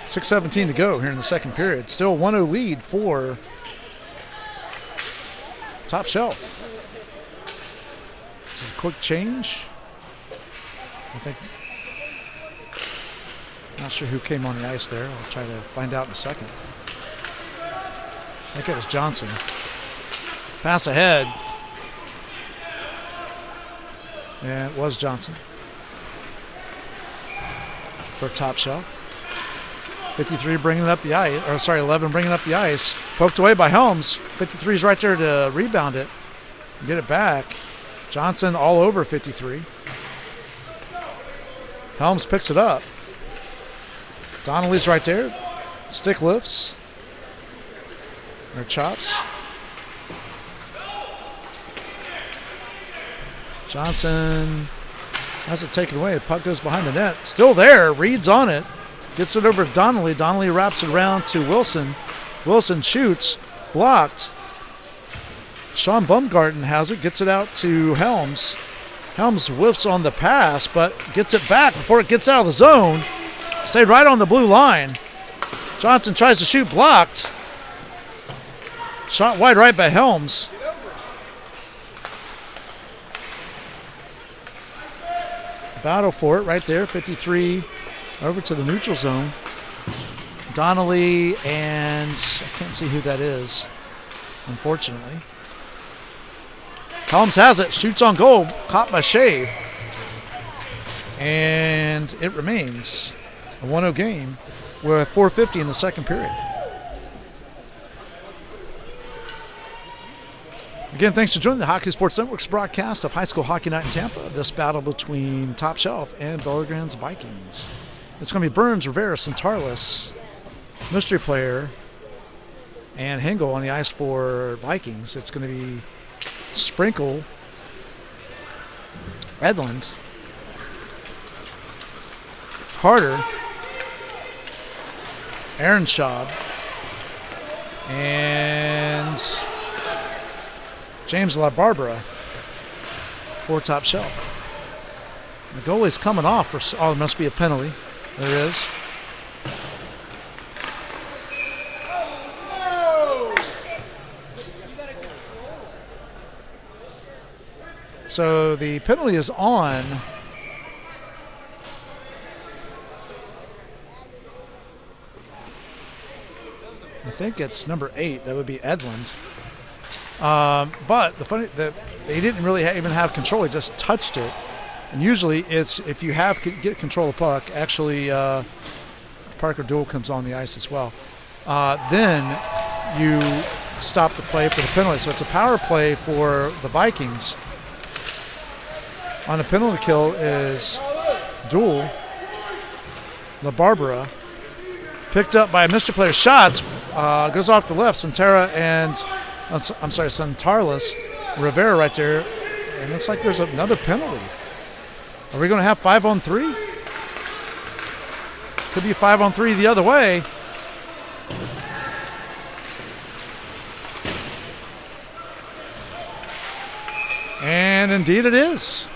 6:17 to go here in the second period. Still 1-0 lead for Top Shelf. This is a quick change. I think. Not sure who came on the ice there. I'll try to find out in a second. I think it was Johnson. Pass ahead. Yeah, it was Johnson for Top Shelf. 53 bringing up the ice, or sorry, 11 bringing up the ice. Poked away by Helms. 53 is right there to rebound it and get it back. Johnson all over 53. Helms picks it up. Donnelly's right there. Stick lifts. Or chops. Johnson has it taken away. The puck goes behind the net. Still there. Reed's on it. Gets it over to Donnelly. Donnelly wraps it around to Wilson. Wilson shoots. Blocked. Sean Bumgarten has it. Gets it out to Helms. Helms whiffs on the pass, but gets it back before it gets out of the zone. Stayed right on the blue line. Johnson tries to shoot. Blocked. Shot wide right by Helms. Battle for it right there. 53 over to the neutral zone. Donnelly and I can't see who that is, unfortunately. Helms has it. Shoots on goal. Caught by Shave. And it remains a 1-0 game with 4:50 in the second period. Again, thanks for joining the Hockey Sports Network's broadcast of High School Hockey Night in Tampa. This battle between Top Shelf and Villagran Vikings. It's going to be Burns, Rivera, Centarlis, mystery player, and Hengel on the ice for Vikings. It's going to be Sprinkle, Edlund, Carter, Aaron Schaub, and James LaBarbera for Top Shelf. The goalie's coming off for, oh, there must be a penalty. There is. So the penalty is on. I think it's number 8. That would be Edlund. But the funny that they didn't really even have control. He just touched it. And usually it's if you get control of the puck, actually Parker Duell comes on the ice as well. Then you stop the play for the penalty. So it's a power play for the Vikings. On a penalty kill is Duell, LaBarbera, picked up by Mr. Player Shots, goes off the left. Centarlis, Rivera right there. And it looks like there's another penalty. Are we going to have 5-on-3? Could be 5-on-3 the other way. And indeed it is.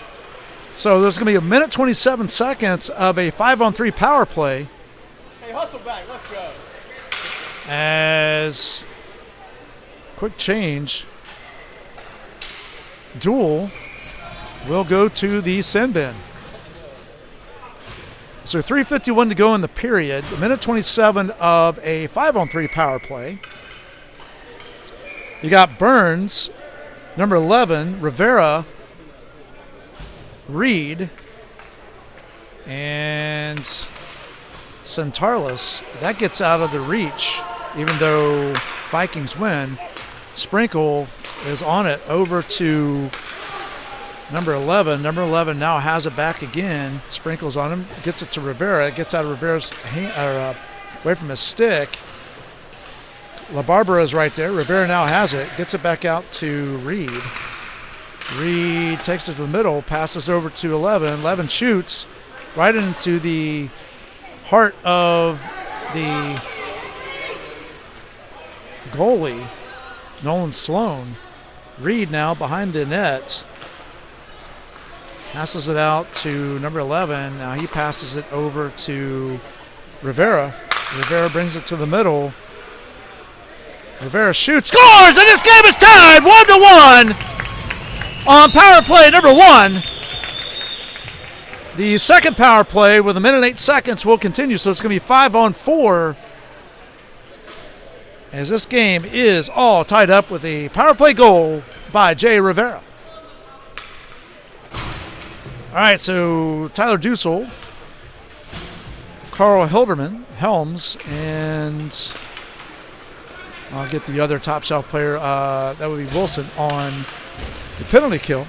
So there's going to be 1 minute 27 seconds of a 5-on-3 power play. Hey, hustle back. Let's go. As quick change, Duell will go to the sin bin. So 3:51 to go in the period. 1 minute 27 of a 5-on-3 power play. You got Burns, number 11, Rivera, Reed, and Centarlis. That gets out of the reach, even though Vikings win. Sprinkle is on it over to number 11. Number 11 now has it back again. Sprinkles on him, gets it to Rivera, gets out of Rivera's hand, away from his stick. LaBarbera is right there. Rivera now has it, gets it back out to Reed. Reed takes it to the middle, passes over to 11. 11 shoots right into the heart of the goalie, Nolan Sloan. Reed now behind the net. Passes it out to number 11. Now he passes it over to Rivera. Rivera brings it to the middle. Rivera shoots, scores, and this game is tied 1-1 on power play number 1. The second power play with 1 minute and 8 seconds will continue, so it's going to be 5-on-4 as this game is all tied up with a power play goal by Jay Rivera. All right, so Tyler Dussel, Carl Hilderman, Helms, and I'll get the other top shelf player. That would be Wilson on the penalty kill.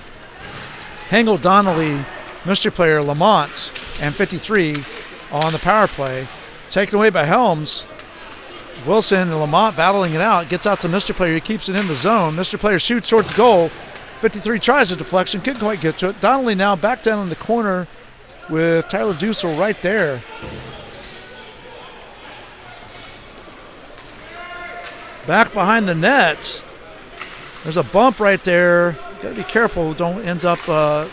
Hengel, Donnelly, mystery player, Lamont, and 53 on the power play. Taken away by Helms. Wilson and Lamont battling it out. Gets out to mystery player. He keeps it in the zone. Mystery player shoots towards the goal. 53 tries a deflection. Couldn't quite get to it. Donnelly now back down in the corner with Tyler Dussel right there. Back behind the net. There's a bump right there. Got to be careful. Don't end up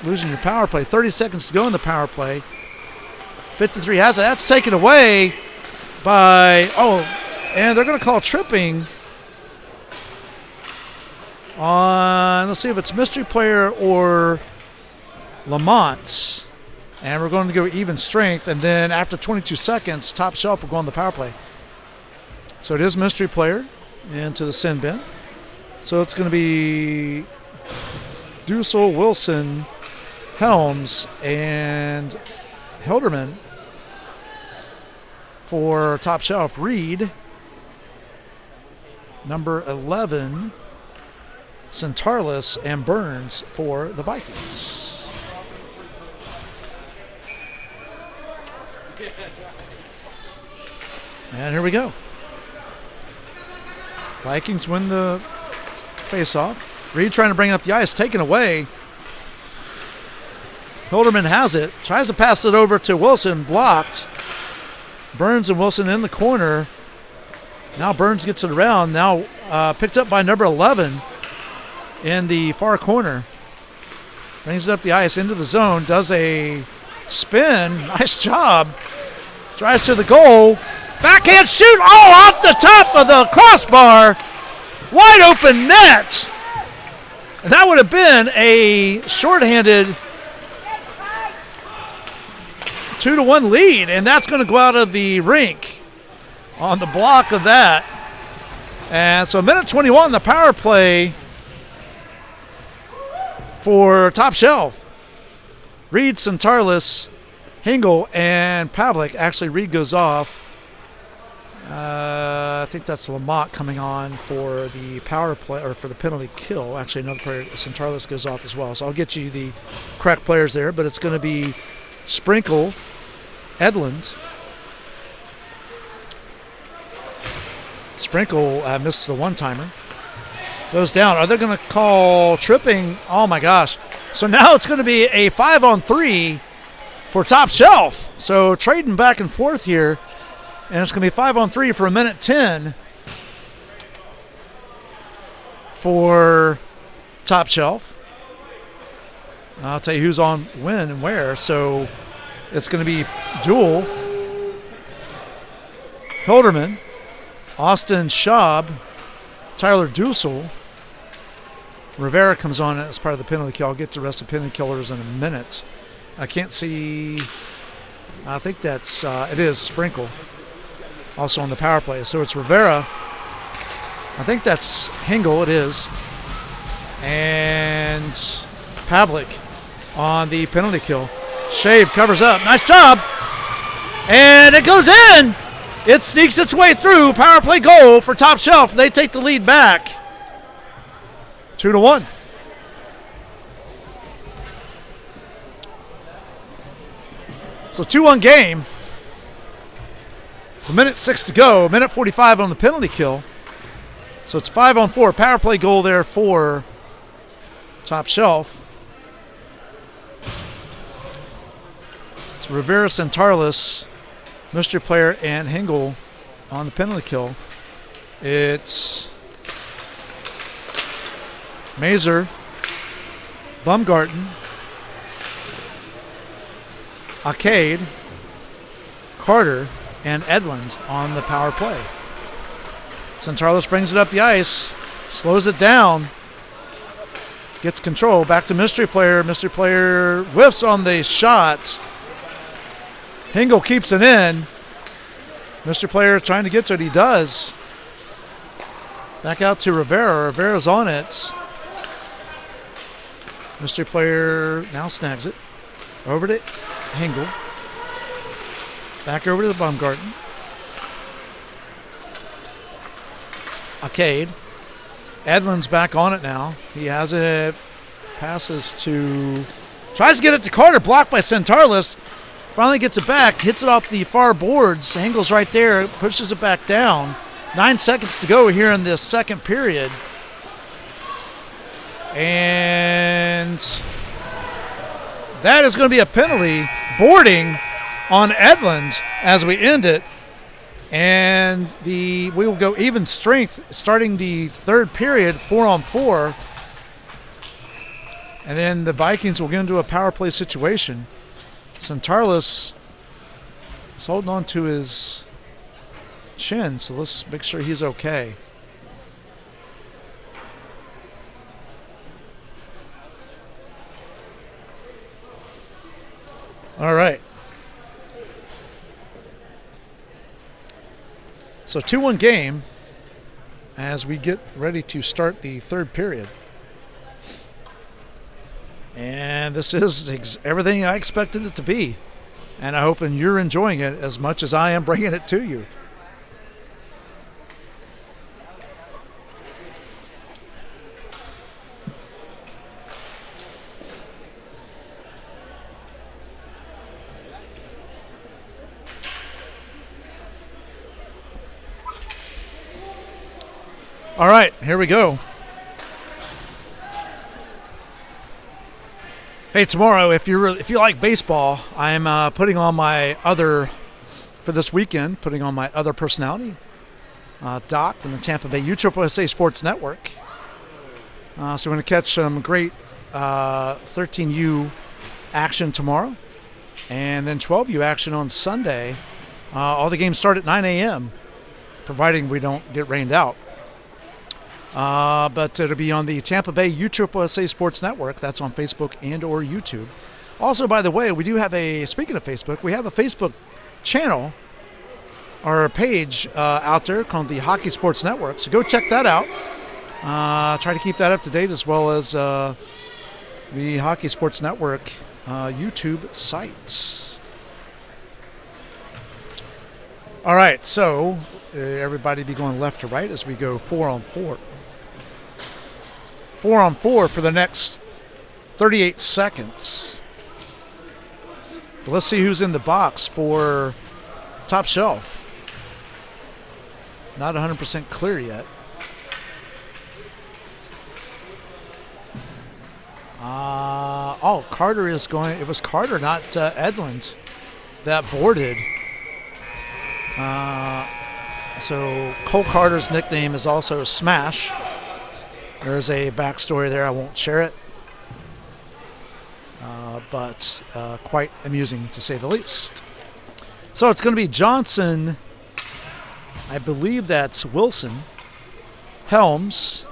losing your power play. 30 seconds to go in the power play. 53 has it. That's taken away by, and they're going to call tripping on, let's see if it's mystery player or Lamont. And we're going to go even strength. And then after 22 seconds, top shelf will go on the power play. So it is mystery player into the sin bin. So it's going to be Dussel, Wilson, Helms, and Hilderman for top shelf. Reed, number 11, Centarlis, and Burns for the Vikings. And here we go. Vikings win the face-off. Reed trying to bring up the ice, taken away. Hilderman has it, tries to pass it over to Wilson, blocked. Burns and Wilson in the corner. Now Burns gets it around, now picked up by number 11 in the far corner. Brings it up the ice into the zone, does a spin, nice job. Drives to the goal, backhand shoot, off the top of the crossbar. Wide open net. And that would have been a shorthanded 2-1 lead, and that's going to go out of the rink on the block of that. And so 1:21, the power play for top shelf. Reed, Centarlis, Hengel, and Pavlik. Actually, Reed goes off. I think that's Lamont coming on for the power play or for the penalty kill. Actually, another player, Centarlis, goes off as well. So I'll get you the correct players there, but it's going to be Sprinkle, Edlund. Sprinkle misses the one-timer. Goes down. Are they going to call tripping? Oh, my gosh. So now it's going to be a 5-on-3 for top shelf. So trading back and forth here. And it's going to be 5-on-3 for 1:10 for top shelf. I'll tell you who's on when and where. So it's going to be Duel, Hilderman, Austin Schaub, Tyler Dussel. Rivera comes on as part of the penalty kill. I'll get to the rest of the penalty killers in a minute. I can't see. I think that's it is Sprinkle. Also on the power play. So it's Rivera. I think that's Hengel. It is. And Pavlik on the penalty kill. Shave covers up. Nice job. And it goes in. It sneaks its way through. Power play goal for top shelf. They take the lead back. 2-1. So 2-1 game. 1:06 to go. 1:45 on the penalty kill. So it's 5-on-4. Power play goal there for top shelf. It's Rivera, Centarlis, mystery player, and Hengel on the penalty kill. It's Mazer, Bumgarten, Arcade, Carter, and Edlund on the power play. Centarlis brings it up the ice, slows it down, gets control. Back to Mystery Player. Mystery Player whiffs on the shot. Hingle keeps it in. Mystery Player is trying to get to it. He does. Back out to Rivera. Rivera's on it. Mystery Player now snags it. Over to Hingle. Back over to the Baumgarten. Arcade. Edlund's back on it now. He has it. Passes to... Tries to get it to Carter. Blocked by Centarlis. Finally gets it back. Hits it off the far boards. Hingle's right there. Pushes it back down. 9 seconds to go here in this second period. And that is going to be a penalty. Boarding on Edlund as we end it. And we will go even strength starting the third period, 4-on-4. And then the Vikings will get into a power play situation. Centarlis is holding on to his chin, so let's make sure he's okay. All right. So 2-1 game as we get ready to start the third period. And this is everything I expected it to be. And I hope you're enjoying it as much as I am bringing it to you. All right, here we go. Hey, tomorrow, if you like baseball, I'm putting on my other for this weekend. Putting on my other personality, Doc, from the Tampa Bay USSA Sports Network. So we're going to catch some great 13U action tomorrow, and then 12U action on Sunday. All the games start at 9 a.m., providing we don't get rained out. But it'll be on the Tampa Bay USSA Sports Network. That's on Facebook and or YouTube. Also, by the way, we do have speaking of Facebook, we have a Facebook channel or page out there called the Hockey Sports Network. So go check that out. Try to keep that up to date, as well as the Hockey Sports Network YouTube site. All right, so everybody be going left to right as we go 4-on-4. 4-on-4 for the next 38 seconds. But let's see who's in the box for Top Shelf. Not 100% clear yet. Carter is going. It was Carter, not Edlund, that boarded. So Cole Carter's nickname is also Smash. There's a backstory there. I won't share it. But quite amusing, to say the least. So it's going to be Johnson. I believe that's Wilson. Helms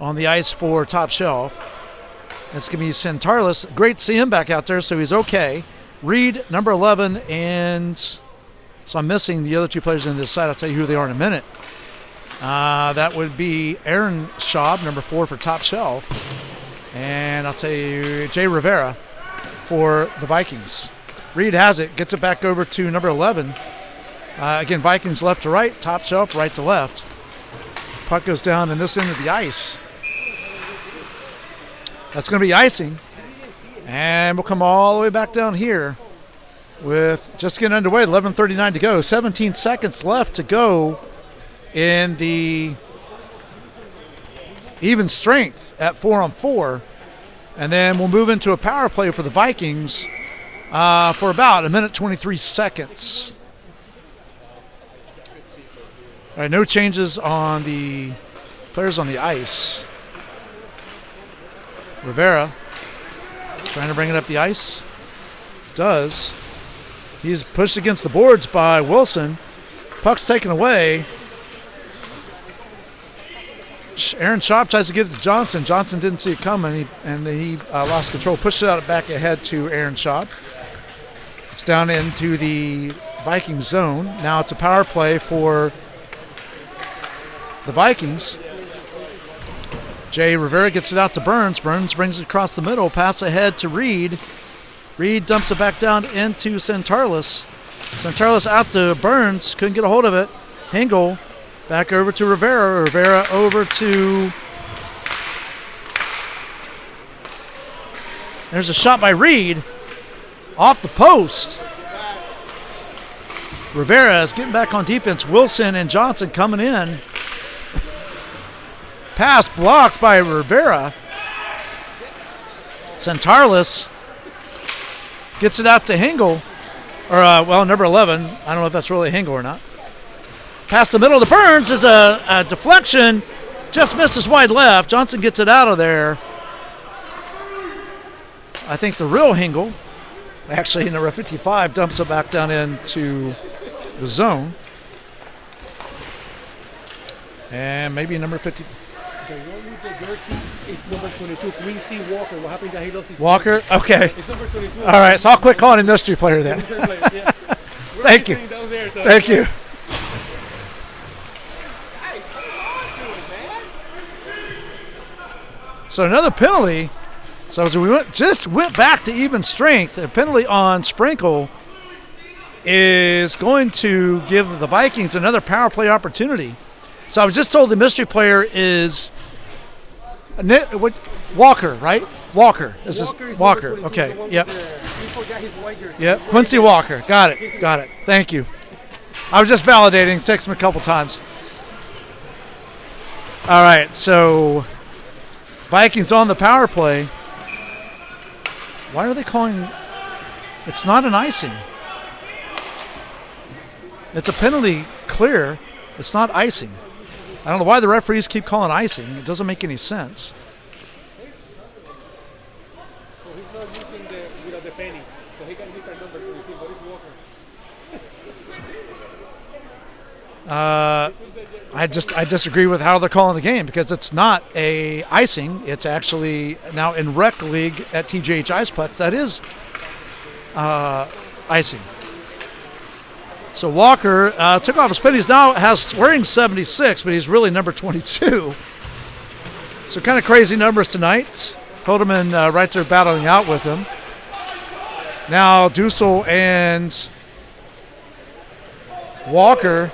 on the ice for Top Shelf. It's going to be Centarlis. Great to see him back out there, so he's okay. Reed, number 11, and so I'm missing the other two players on this side. I'll tell you who they are in a minute. That would be Aaron Schaub, number 4 for Top Shelf. And I'll tell you Jay Rivera for the Vikings. Reed has it, gets it back over to number 11. Again, Vikings left to right, Top Shelf right to left. Puck goes down in this end of the ice. That's going to be icing. And we'll come all the way back down here with just getting underway, 11:39 to go. 17 seconds left to go in the even strength at 4-on-4. And then we'll move into a power play for the Vikings for about 1:23 seconds. All right, no changes on the players on the ice. Rivera trying to bring it up the ice. Does. He's pushed against the boards by Wilson. Puck's taken away. Aaron Schaub tries to get it to Johnson. Johnson didn't see it coming, and he lost control. Pushed it out back ahead to Aaron Schaub. It's down into the Viking zone. Now it's a power play for the Vikings. Jay Rivera gets it out to Burns. Burns brings it across the middle. Pass ahead to Reed. Reed dumps it back down into Santarlis. Santarlis out to Burns. Couldn't get a hold of it. Hingle back over to Rivera. Rivera over to... There's a shot by Reed. Off the post. Rivera is getting back on defense. Wilson and Johnson coming in. Pass blocked by Rivera. Santarlis gets it out to Hingle. Or, number 11. I don't know if that's really Hingle or not. Past the middle of the Burns is a deflection. Just misses wide left. Johnson gets it out of there. I think the real Hingle, actually number 55, dumps it back down into the zone. And maybe number 50. The one with the jersey is number 22. Quincy Walker. What happened that he lost his Walker? Okay. It's number 22. All right, so I'll quit calling him mystery player then. Thank you. Thank you. Hey, stay on to it, man. So another penalty. So as we went back to even strength, a penalty on Sprinkle is going to give the Vikings another power play opportunity. So I was just told the mystery player is Walker, right? Walker. This is Walker. Okay. Yep. Yep. Quincy Walker. Got it. Thank you. I was just validating. Text him a couple times. All right. So Vikings on the power play. Why are they calling? It's not an icing. It's a penalty clear. It's not icing. I don't know why the referees keep calling icing. It doesn't make any sense. So he's not using the penny. So he can use that number to receive. But it's Walker. I disagree with how they're calling the game because it's not a icing. It's actually now in rec league at TJH Iceplex. That is icing. So Walker took off his pin. He's now wearing 76, but he's really number 22. So kind of crazy numbers tonight. Hildeman right there battling out with him. Now Dussel and Walker.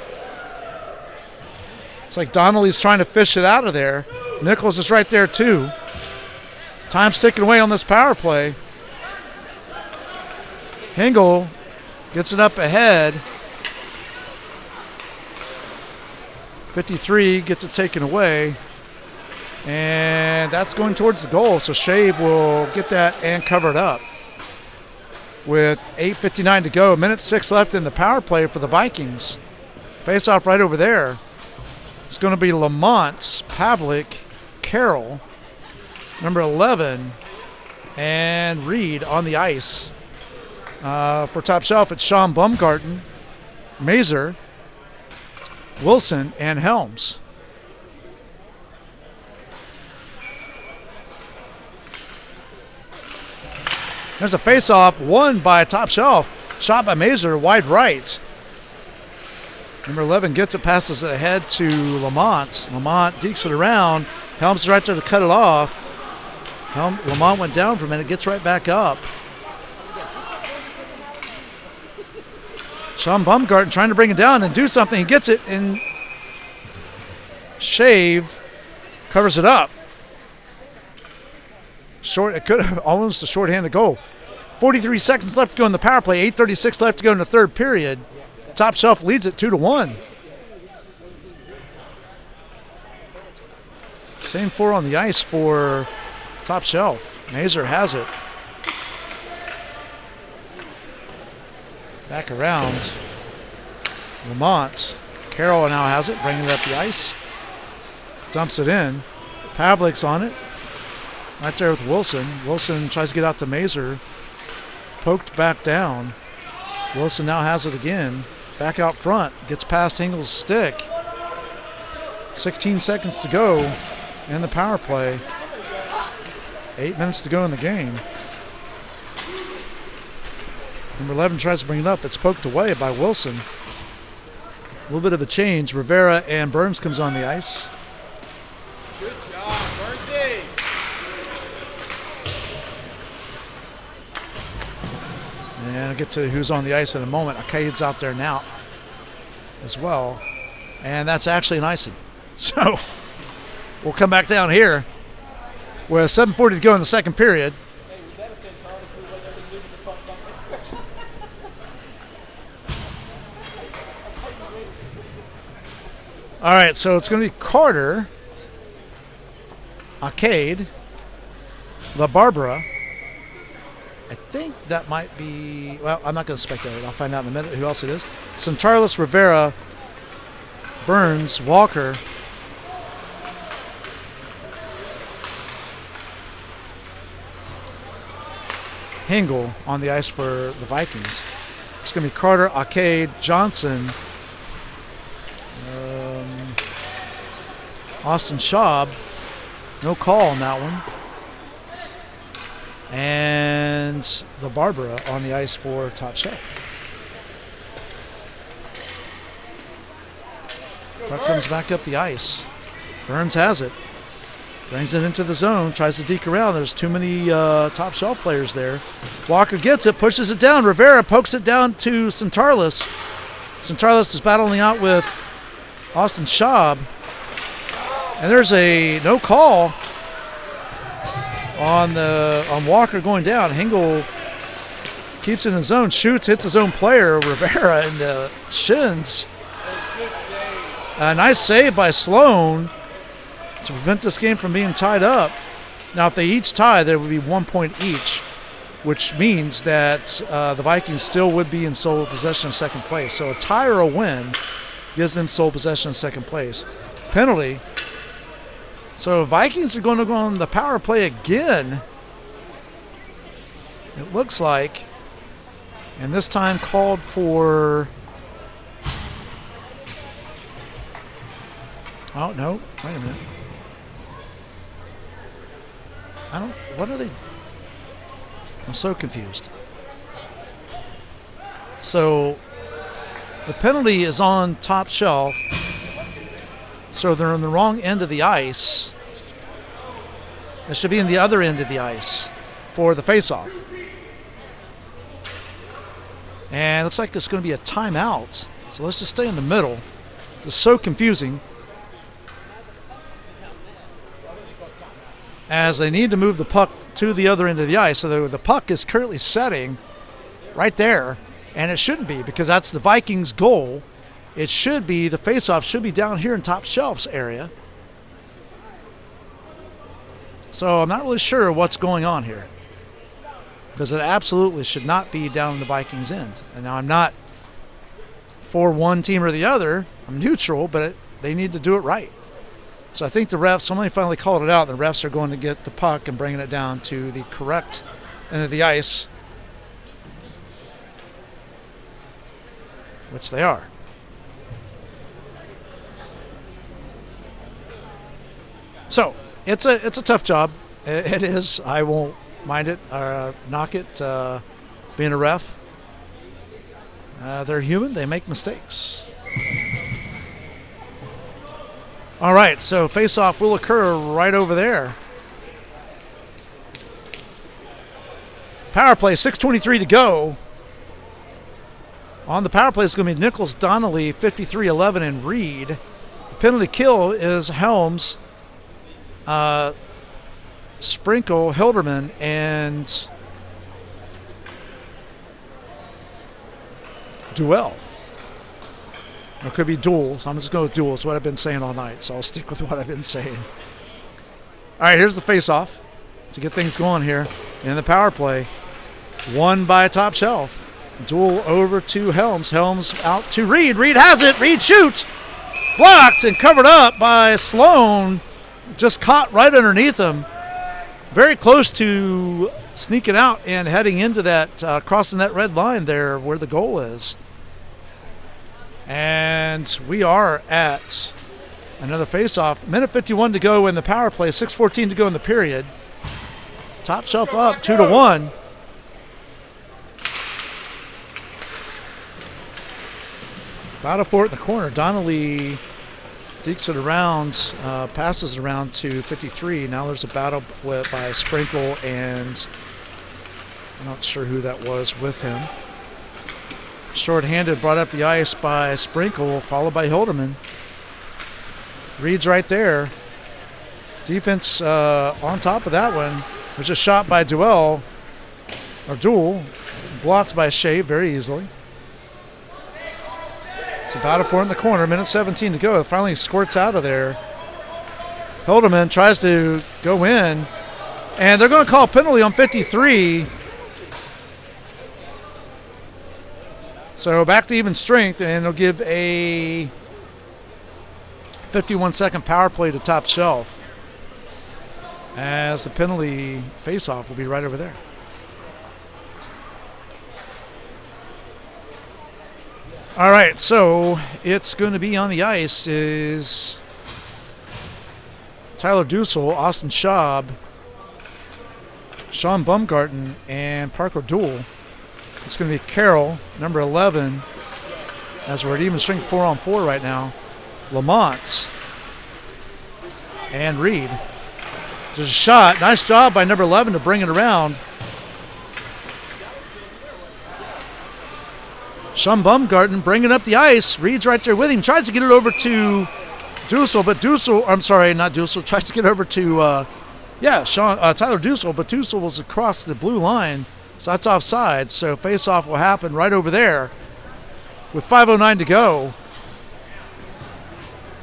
It's like Donnelly's trying to fish it out of there. Nichols is right there too. Time's ticking away on this power play. Hingle gets it up ahead. 53 gets it taken away. And that's going towards the goal. So Shave will get that and cover it up. With 8:59 to go. 1:06 left in the power play for the Vikings. Face off right over there. It's going to be Lamont, Pavlik, Carroll, number 11, and Reed on the ice. For top shelf, it's Sean Baumgarten, Mazer, Wilson, and Helms. There's a face-off won by top shelf. Shot by Mazer, wide right. Number 11 gets it, passes it ahead to Lamont. Lamont dekes it around. Helms is right there to cut it off. Lamont went down for a minute, gets right back up. Sean Baumgarten trying to bring it down and do something. He gets it, and Shave covers it up. It could have almost a shorthanded goal. 43 seconds left to go in the power play. 8:36 left to go in the third period. Top shelf leads it 2-1. Same four on the ice for top shelf. Mazer has it. Back around. Lamont. Carroll now has it, bringing it up the ice. Dumps it in. Pavlik's on it. Right there with Wilson. Wilson tries to get out to Mazer. Poked back down. Wilson now has it again. back out front. Gets past Hengel's stick. 16 seconds to go in the power play. 8 minutes to go in the game. Number 11 tries to bring it up. It's poked away by Wilson. A little bit of a change. Rivera and Burns comes on the ice. Good job, Bernsey. And I'll get to who's on the ice in a moment. Arcade's out there now as well. And that's actually an icing. So we'll come back down here with 7:40 to go in the second period. Hey, was that a St. Thomas move right there? Leaving the puck back? All right, so it's going to be Carter, Arcade, La Barbara. I think that might be, well, I'm not going to speculate. I'll find out in a minute who else it is. Centarlis, Rivera, Burns, Walker. Hengel on the ice for the Vikings. It's going to be Carter, Arcade, Johnson, Austin Schaub. No call on that one. And the Barbara on the ice for Top Shelf. Puck comes back up the ice. Burns has it. Brings it into the zone, tries to deke around. There's too many Top Shelf players there. Walker gets it, pushes it down. Rivera pokes it down to Centarlis. Centarlis is battling out with Austin Schaub. And there's a no call on Walker going down. Hengel keeps it in the zone, shoots, hits his own player, Rivera, in the shins. Good save. A nice save by Sloan to prevent this game from being tied up. Now, if they each tie, there would be 1 point each, which means that the Vikings still would be in sole possession of second place. So a tie or a win gives them sole possession of second place. Penalty. So Vikings are going to go on the power play again, it looks like. And this time called for... Oh, no. Wait a minute. What are they? I'm so confused. So the penalty is on Top Shelf. So they're on the wrong end of the ice. It should be in the other end of the ice for the faceoff. And it looks like it's going to be a timeout. So let's just stay in the middle. It's so confusing, as they need to move the puck to the other end of the ice. So the puck is currently setting right there, and it shouldn't be, because that's the Vikings' goal. It should be, the faceoff should be down here in Top Shelf's area. So I'm not really sure what's going on here, because it absolutely should not be down in the Vikings' end. And now I'm not for one team or the other. I'm neutral, but they need to do it right. So I think the refs, somebody finally called it out. The refs are going to get the puck and bringing it down to the correct end of the ice, which they are. So it's a tough job. It is. I won't mind it, knock it, being a ref. They're human. They make mistakes. All right, so face-off will occur right over there. Power play, 6:23 to go. On the power play is going to be Nichols, Donnelly, 53-11, and Reed. The penalty kill is Helms, Sprinkle, Hilderman, and Duell. It could be Duel, so I'm just going with Duel. It's what I've been saying all night, so I'll stick with what I've been saying. All right, here's the face-off to get things going here in the power play. Won by Top Shelf. Duel over to Helms. Helms out to Reed. Reed has it. Reed shoots. Blocked and covered up by Sloan. Just caught right underneath him. Very close to sneaking out and heading into that, crossing that red line there where the goal is. And we are at another face-off. Minute 51 to go in the power play. 6:14 to go in the period. Top Shelf up 2-1. Battle for it in the corner. Donnelly dekes it around, passes it around to 53. Now there's a battle by Sprinkle, and I'm not sure who that was with him. Short-handed, brought up the ice by Sprinkle, followed by Hilderman. Reed's right there. Defense on top of that one. Was just shot by Duel. Blocked by Shea very easily. It's a battle for it in the corner. Minute 17 to go. It finally squirts out of there. Hilderman tries to go in. And they're going to call a penalty on 53. So back to even strength, and they'll give a 51-second power play to Top Shelf, as the penalty face-off will be right over there. All right, so it's going to be on the ice is Tyler Dussel, Austin Schaub, Sean Bumgarten, and Parker Duell. It's going to be Carroll, number 11, as we're at even strength 4-on-4 right now. Lamont and Reed. There's a shot. Nice job by number 11 to bring it around. Sean Bumgarten bringing up the ice. Reed's right there with him. Tries to get it over to Dussel, but tries to get over to, Tyler Dussel, but Dussel was across the blue line. So that's offside. So face-off will happen right over there with 5:09 to go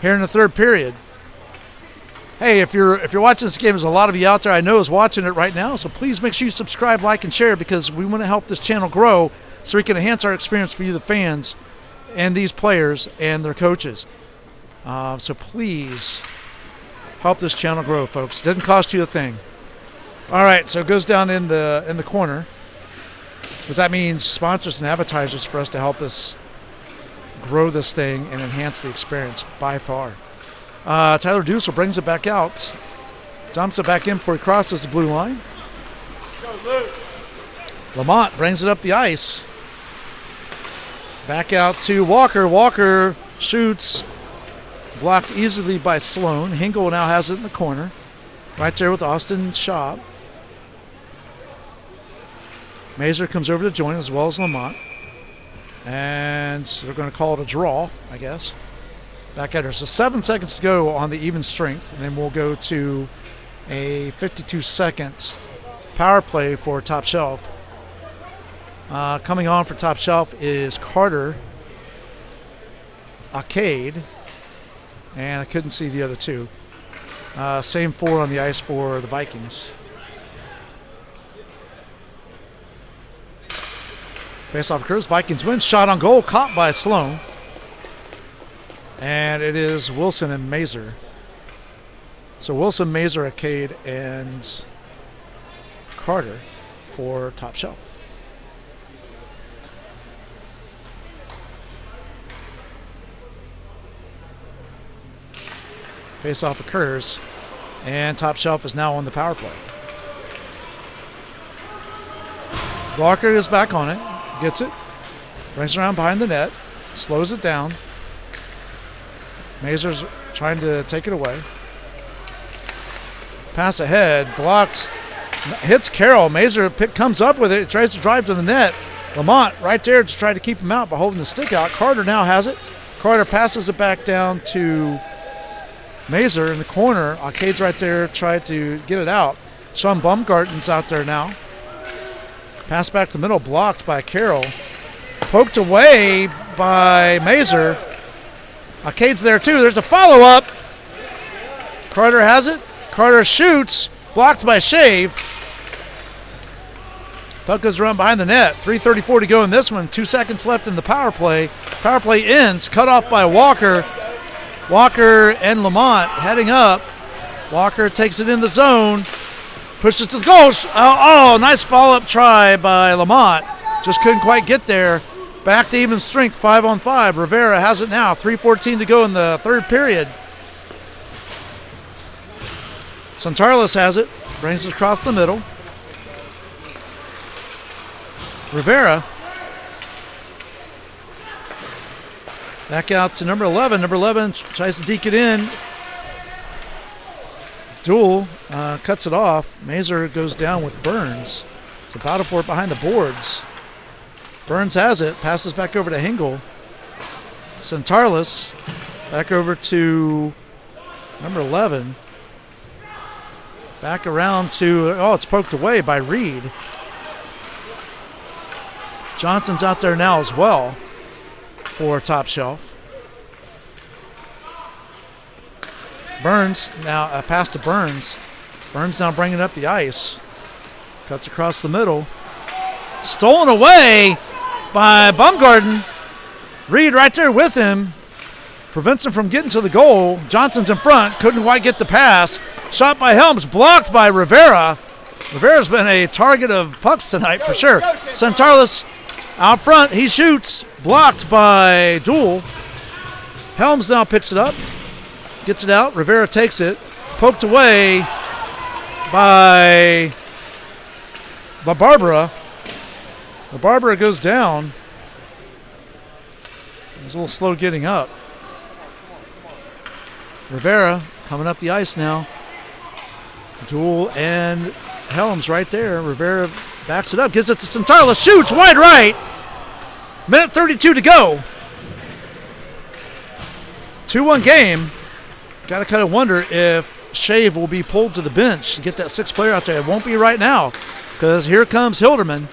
here in the third period. Hey, if you're watching this game, there's a lot of you out there I know is watching it right now. So please make sure you subscribe, like, and share, because we want to help this channel grow so we can enhance our experience for you, the fans, and these players and their coaches. So please help this channel grow, folks. Doesn't cost you a thing. All right, so it goes down in the corner, because that means sponsors and advertisers for us to help us grow this thing and enhance the experience by far. Tyler Dussel brings it back out, dumps it back in before he crosses the blue line. Lamont brings it up the ice. Back out to Walker. Walker shoots, blocked easily by Sloan. Hingle now has it in the corner, right there with Austin Schaub. Mazur comes over to join as well as Lamont. And they're going to call it a draw, I guess. Back at her. So 7 seconds to go on the even strength, and then we'll go to a 52-second power play for Top Shelf. Coming on for Top Shelf is Carter, Arcade, and I couldn't see the other two. Same four on the ice for the Vikings. Face-off occurs. Vikings win. Shot on goal. Caught by Sloan. And it is Wilson and Mazur. So Wilson, Mazur, Arcade, and Carter for Top Shelf. Face-off occurs, and Top Shelf is now on the power play. Walker is back on it. Gets it, brings it around behind the net, slows it down. Mazur's trying to take it away. Pass ahead, blocked, hits Carroll. Mazur comes up with it, tries to drive to the net. Lamont right there to try to keep him out by holding the stick out. Carter now has it. Carter passes it back down to Mazur in the corner. Arcade's right there, tried to get it out. Sean Bumgarten's out there now. Pass back to the middle, blocked by Carroll. Poked away by Mazur. Arcade's there too. There's a follow-up. Carter has it. Carter shoots. Blocked by Shave. Puck goes around behind the net. 3:34 to go in this one. 2 seconds left in the power play. Power play ends. Cut off by Walker. Walker and Lamont heading up. Walker takes it in the zone. Pushes to the goal. Nice follow-up try by Lamont. Just couldn't quite get there. Back to even strength, 5-on-5. Rivera has it now. 3:14 to go in the third period. Santarlis has it. Brings it across the middle. Rivera. Back out to number 11. Number 11 tries to deke it in. Duel cuts it off. Mazer goes down with Burns. It's a battle for it behind the boards. Burns has it. Passes back over to Hingle. Santarlis back over to number 11. Back around to, it's poked away by Reed. Johnson's out there now as well for Top Shelf. Burns now, pass to Burns. Burns now bringing up the ice. Cuts across the middle. Stolen away by Bumgarden. Reed right there with him. Prevents him from getting to the goal. Johnson's in front. Couldn't quite get the pass. Shot by Helms. Blocked by Rivera. Rivera's been a target of pucks tonight for sure. Santarlis out front. He shoots. Blocked by Duel. Helms now picks it up. Gets it out. Rivera takes it. Poked away by Barbara. Barbara goes down. He's a little slow getting up. Rivera coming up the ice now. Duel and Helms right there. Rivera backs it up. Gives it to Santarlis. Shoots wide right. Minute 32 to go. 2-1 game. Got to kind of wonder if Shave will be pulled to the bench to get that sixth player out there. It won't be right now because here comes Hilderman.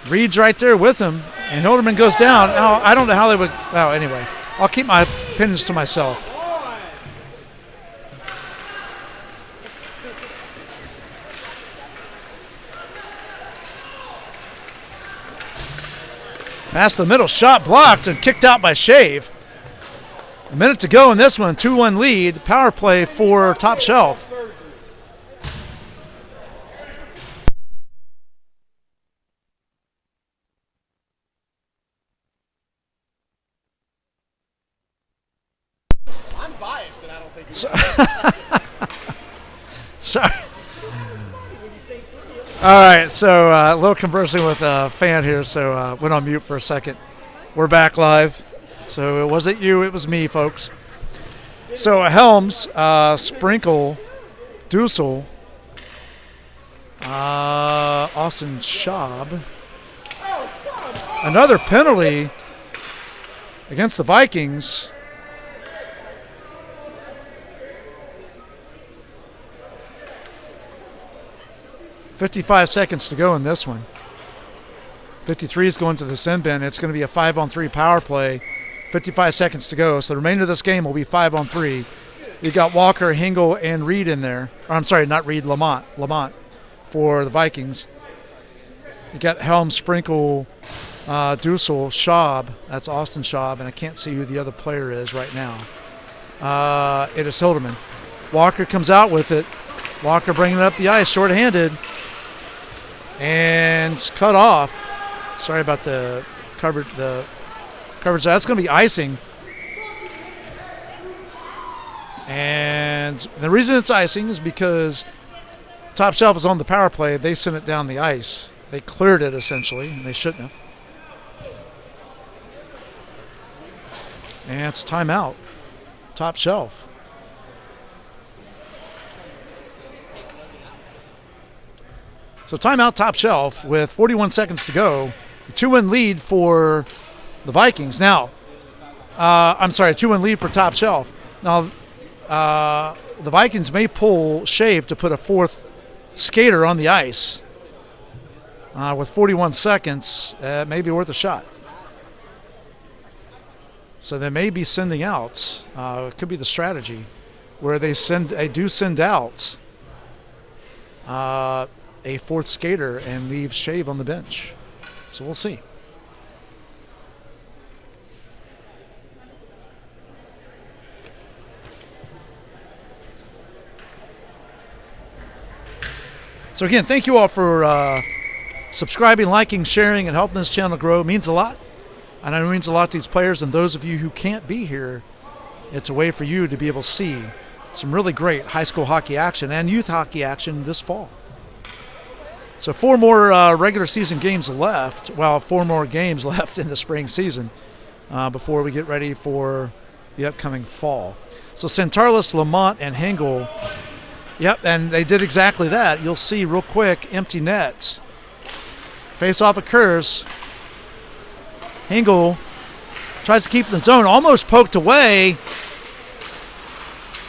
Reed's right there with him, and Hilderman goes down. Now, I don't know how they would. Oh, anyway, I'll keep my opinions to myself. Past the middle, shot blocked and kicked out by Shave. A minute to go in this one, 2-1 lead. Power play for Top Shelf. I'm biased, and I don't think Sorry. All right, so a little conversing with a fan here, so went on mute for a second. We're back live. So it wasn't you, it was me, folks. So Helms, Sprinkle, Dussel, Austin Schaub. Another penalty against the Vikings. .55 seconds to go in this one. 53 is going to the sin bin. It's going to be a 5-on-3 power play. 55 seconds to go. So the remainder of this game will be 5-on-3. You've got Walker, Hingle, and Reed in there. Or, I'm sorry, not Reed, Lamont for the Vikings. You got Helm, Sprinkle, Dussel, Schaub. That's Austin Schaub, and I can't see who the other player is right now. It is Hilderman. Walker comes out with it. Walker bringing it up the ice, shorthanded. And cut off. Sorry about the coverage. That's going to be icing. And the reason it's icing is because Top Shelf is on the power play. They sent it down the ice. They cleared it, essentially, and they shouldn't have. And it's timeout. Top Shelf. So timeout, Top Shelf, with 41 seconds to go. A 2-win lead for the Vikings. Now, I'm sorry, a 2-win lead for Top Shelf. Now, the Vikings may pull Shave to put a fourth skater on the ice. With 41 seconds, it may be worth a shot. So they may be sending out. It could be the strategy where they do send out a fourth skater and leave Shave on the bench. So we'll see. So again, thank you all for subscribing, liking, sharing, and helping this channel grow means a lot. I know it means a lot to these players, and those of you who can't be here, it's a way for you to be able to see some really great high school hockey action and youth hockey action this fall. So 4 more regular season games left. Well, 4 more games left in the spring season before we get ready for the upcoming fall. So Centarlis, Lamont, and Hengel. Yep, and they did exactly that. You'll see real quick, empty net. Face-off occurs. Hengel tries to keep in the zone, almost poked away.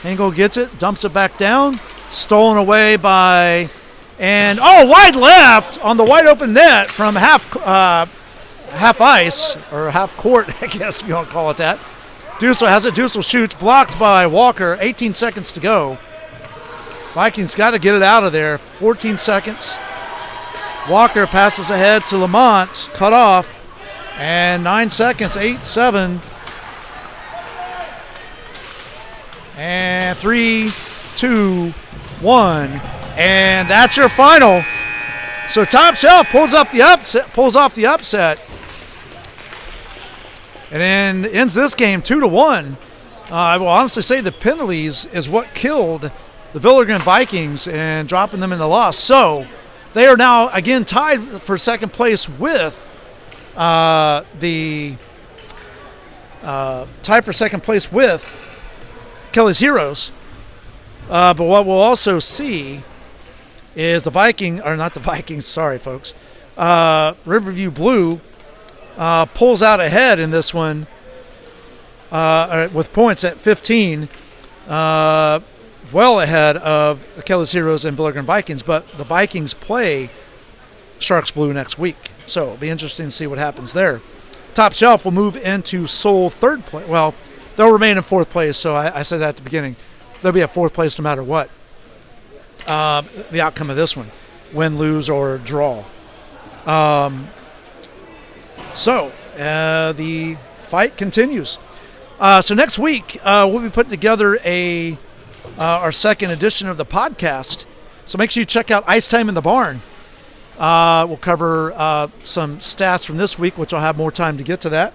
Hengel gets it, dumps it back down. Stolen away by, and wide left on the wide open net from half ice, or half court, I guess if you want to call it that. Dussel has it, Dussel shoots, blocked by Walker, 18 seconds to go. Vikings got to get it out of there, 14 seconds. Walker passes ahead to Lamont, cut off, and 9 seconds, 8-7. And 3, 2, 1, and that's your final. So Top Shelf pulls off the upset, and then ends this game 2-1. I will honestly say the penalties is what killed the Villagran Vikings and dropping them in the loss. So they are now again tied for second place with Kelly's Heroes. But what we'll also see is Riverview Blue pulls out ahead in this one with points at 15, well ahead of Kelly's Heroes and Villagran Vikings. But the Vikings play Sharks Blue next week, so it'll be interesting to see what happens there. Top Shelf will move into sole third place. Well, they'll remain in fourth place, so I said that at the beginning. They'll be at fourth place no matter what the outcome of this one, win, lose, or draw. So the fight continues. So next week we'll be putting together our second edition of the podcast. So make sure you check out Ice Time in the Barn. We'll cover some stats from this week, which I'll have more time to get to that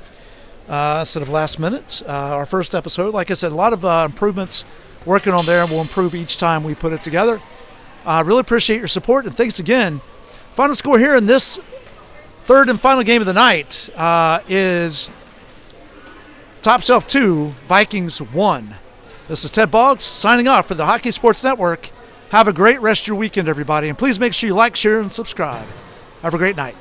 instead of last minute. Our first episode, like I said, a lot of improvements working on there, and we'll improve each time we put it together. I really appreciate your support, and thanks again. Final score here in this third and final game of the night is Top Shelf 2, Vikings 1. This is Ted Boggs signing off for the Hockey Sports Network. Have a great rest of your weekend, everybody, and please make sure you like, share, and subscribe. Have a great night.